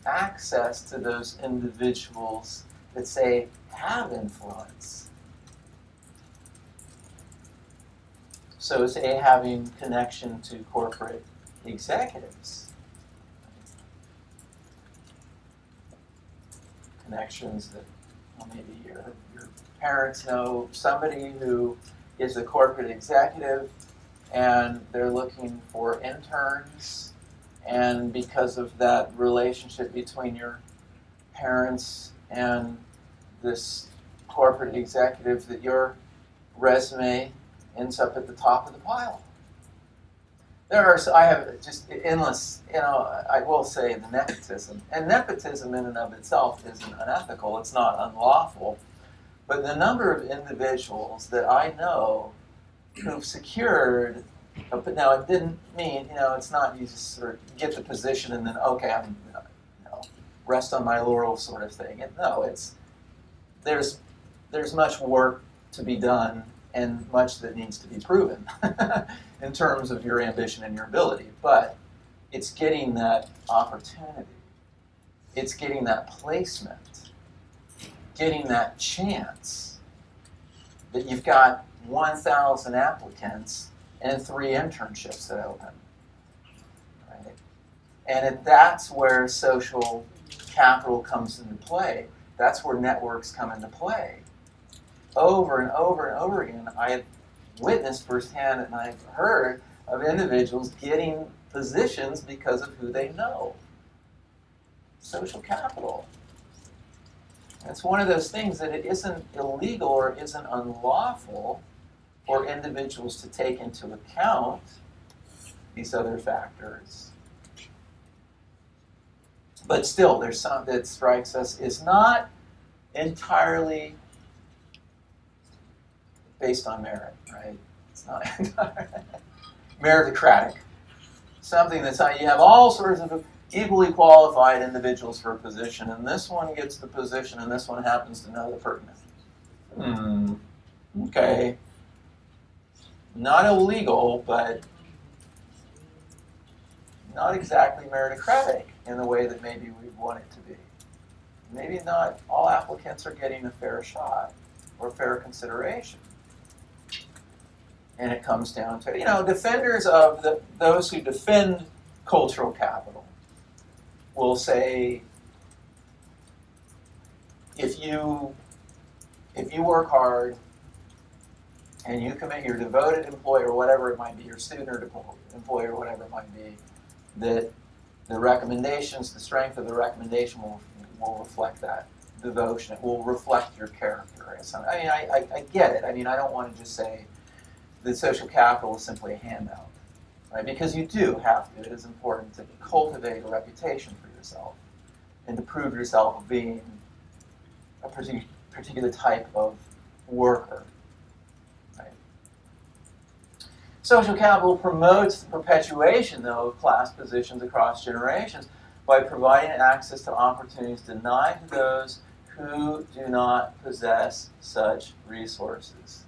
to those individuals that, say, have influence. So say having connection to corporate executives. Connections that, well, maybe your parents know somebody who is a corporate executive and they're looking for interns, and because of that relationship between your parents and this corporate executive, that your resume ends up at the top of the pile. I have just endless, I will say the nepotism. And nepotism in and of itself isn't unethical, it's not unlawful. But the number of individuals that I know who've secured, but now it didn't mean, it's not you just sort of get the position and then, okay, I'm, rest on my laurels sort of thing. There's much work to be done and much that needs to be proven in terms of your ambition and your ability. But it's getting that opportunity. It's getting that placement. Getting that chance that you've got 1,000 applicants and 3 internships that open. Right? And that's where social capital comes into play. That's where networks come into play. Over and over and over again, I have witnessed firsthand and I've heard of individuals getting positions because of who they know. Social capital. It's one of those things that it isn't illegal or isn't unlawful for individuals to take into account these other factors. But still, there's some that strikes us is not entirely based on merit, right? It's not meritocratic. Something that's you have all sorts of equally qualified individuals for a position, and this one gets the position, and this one happens to know the person. Okay. Not illegal, but not exactly meritocratic in the way that maybe we want it to be. Maybe not all applicants are getting a fair shot or fair consideration. And it comes down to, defenders of those who defend cultural capital will say, if you work hard and you commit your devoted employee or whatever it might be, your student or employee or whatever it might be, that the recommendations, the strength of the recommendation will reflect that devotion. It will reflect your character. I get it. I don't want to just say that social capital is simply a handout, right? Because you do have to. It is important to cultivate a reputation for yourself and to prove yourself being a particular type of worker, right? Social capital promotes the perpetuation, though, of class positions across generations by providing access to opportunities denied to those who do not possess such resources.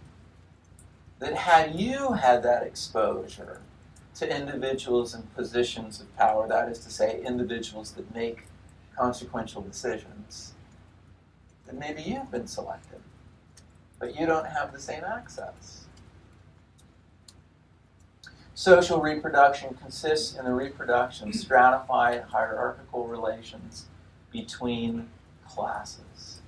That had you had that exposure to individuals in positions of power, that is to say, individuals that make consequential decisions, then maybe you've been selected, but you don't have the same access. Social reproduction consists in the reproduction of stratified hierarchical relations between classes.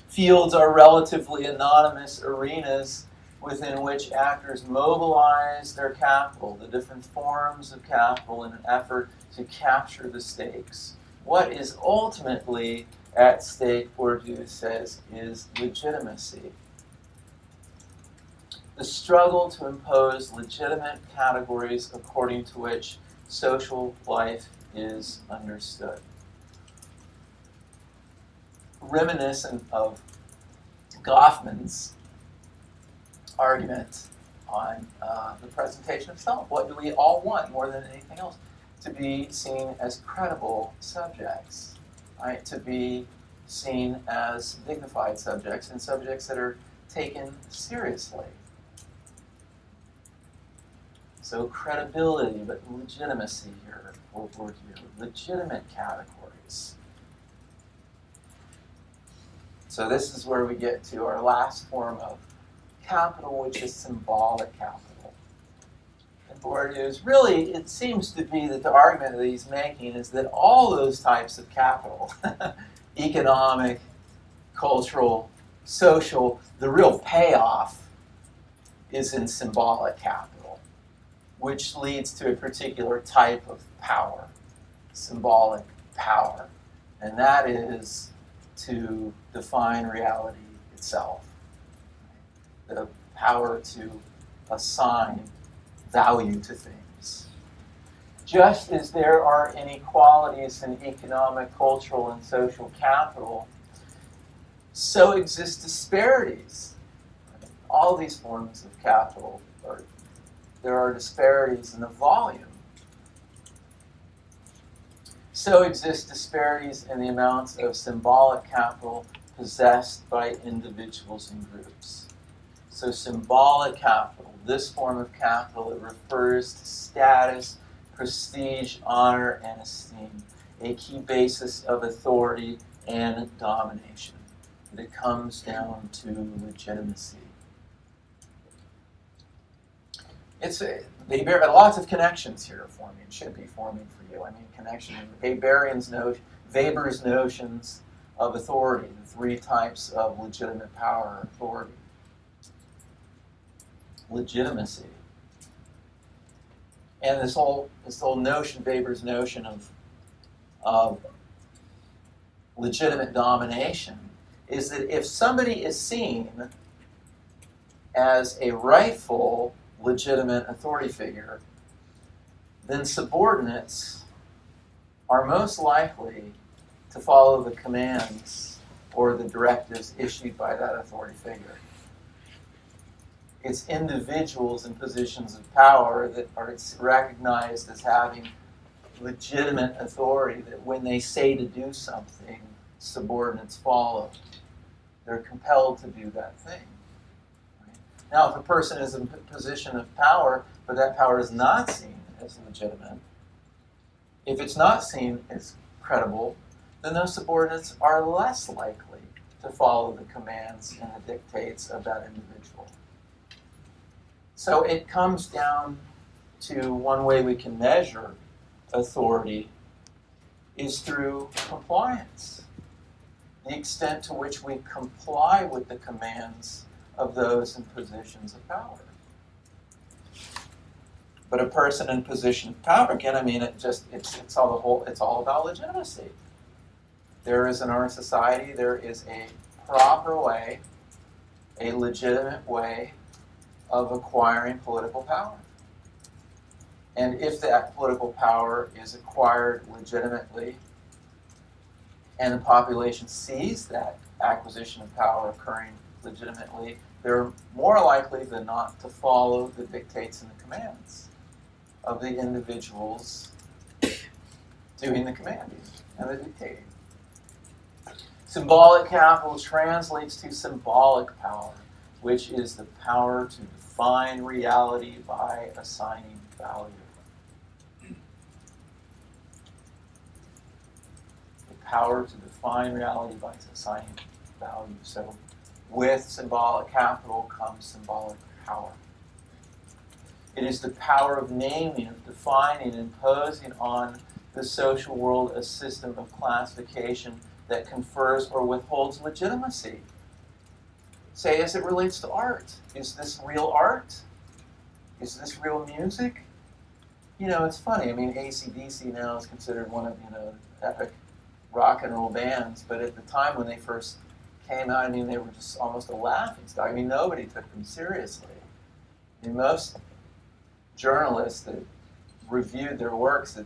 Fields are relatively anonymous arenas within which actors mobilize their capital, the different forms of capital, in an effort to capture the stakes. What is ultimately at stake, Bourdieu says, is legitimacy. The struggle to impose legitimate categories according to which social life is understood. Reminiscent of Goffman's argument on the presentation of self. What do we all want more than anything else? To be seen as credible subjects, right? To be seen as dignified subjects and subjects that are taken seriously. So credibility, but legitimacy here for Bourdieu. Legitimate categories. So this is where we get to our last form of capital, which is symbolic capital. And Bourdieu's really, it seems to be that the argument that he's making is that all those types of capital, economic, cultural, social, the real payoff is in symbolic capital, which leads to a particular type of power, symbolic power. And that is to define reality itself. The power to assign value to things. Just as there are inequalities in economic, cultural, and social capital, so exist disparities. All these forms of capital, there are disparities in the volume. So exist disparities in the amounts of symbolic capital possessed by individuals and groups. So symbolic capital, this form of capital, it refers to status, prestige, honor, and esteem, a key basis of authority and domination. It comes down to legitimacy. They bear lots of connections here forming, should be forming for you. Connection in Weber's notions of authority, the three types of legitimate power or authority. Legitimacy. And this whole notion, Weber's notion of legitimate domination, is that if somebody is seen as a rightful, legitimate authority figure, then subordinates are most likely to follow the commands or the directives issued by that authority figure. It's individuals in positions of power that are recognized as having legitimate authority, that when they say to do something, subordinates follow. They're compelled to do that thing. Right? Now, if a person is in a position of power, but that power is not seen as legitimate, if it's not seen as credible, then those subordinates are less likely to follow the commands and the dictates of that individual. So it comes down to one way we can measure authority is through compliance. The extent to which we comply with the commands of those in positions of power. But a person in position of power, again, I mean, it's all about legitimacy. There is in our society, there is a proper way, a legitimate way of acquiring political power. And if that political power is acquired legitimately, and the population sees that acquisition of power occurring legitimately, they're more likely than not to follow the dictates and the commands of the individuals doing the commanding and the dictating. Symbolic capital translates to symbolic power, which is the power to define reality by assigning value. The power to define reality by assigning value. So with symbolic capital comes symbolic power. It is the power of naming, of defining, imposing on the social world a system of classification that confers or withholds legitimacy. Say, as it relates to art, is this real art? Is this real music? You know, it's funny. I mean, AC/DC now is considered one of, epic rock and roll bands, but at the time when they first came out, I mean, they were just almost a laughing stock. I mean, nobody took them seriously. I mean, most journalists that reviewed their works,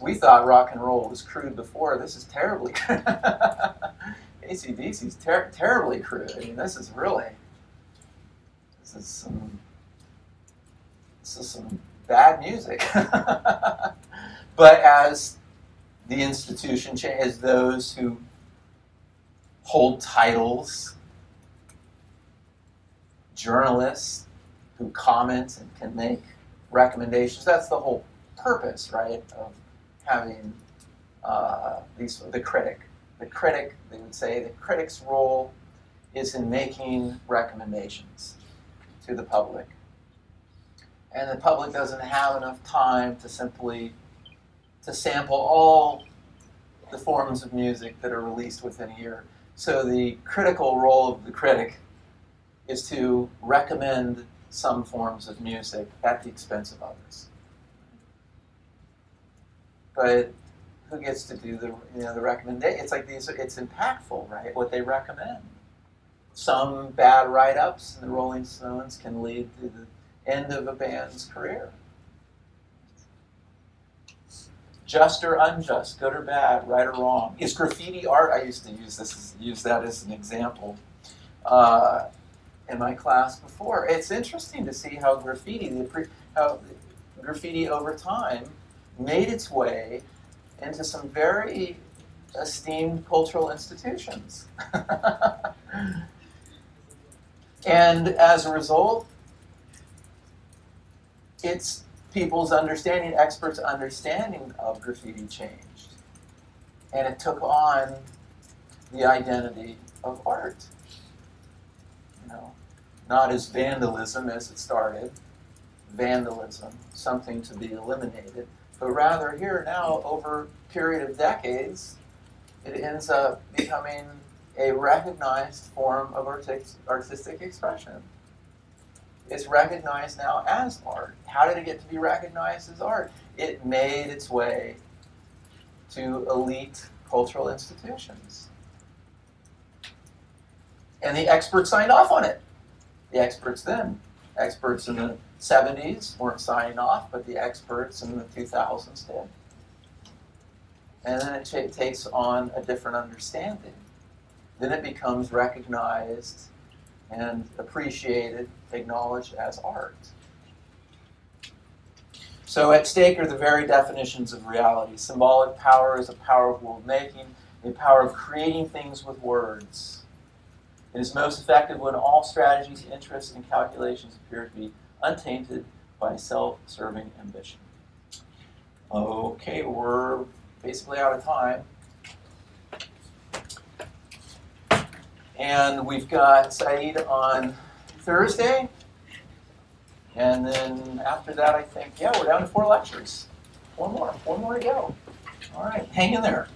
we thought rock and roll was crude before. This is terribly crude. AC/DC's terribly crude. I mean, this is some bad music. But as the institution as those who hold titles, journalists who comment and can make recommendations, that's the whole purpose, right, of having the critic. The critic, they would say, the critic's role is in making recommendations to the public. And the public doesn't have enough time to sample all the forms of music that are released within a year. So the critical role of the critic is to recommend some forms of music at the expense of others. But who gets to do the recommendation? It's like it's impactful, right? What they recommend. Some bad write-ups in the Rolling Stones can lead to the end of a band's career. Just or unjust, good or bad, right or wrong. Is graffiti art? I used to use that as an example in my class before. It's interesting to see how graffiti over time made its way into some very esteemed cultural institutions. And as a result, it's people's understanding, experts' understanding of graffiti changed. And it took on the identity of art. Not as vandalism as it started, vandalism, something to be eliminated, but rather here now, over a period of decades, it ends up becoming a recognized form of artistic expression. It's recognized now as art. How did it get to be recognized as art? It made its way to elite cultural institutions. And the experts signed off on it. The experts in the 70s weren't signing off, but the experts in the 2000s did. And then it takes on a different understanding. Then it becomes recognized and appreciated, acknowledged as art. So at stake are the very definitions of reality. Symbolic power is a power of world-making, a power of creating things with words. It is most effective when all strategies, interests, and calculations appear to be untainted by self-serving ambition. Okay, we're basically out of time. And we've got Saeed on Thursday. And then after that, I think, yeah, we're down to 4 lectures. Four more to go. All right, hang in there.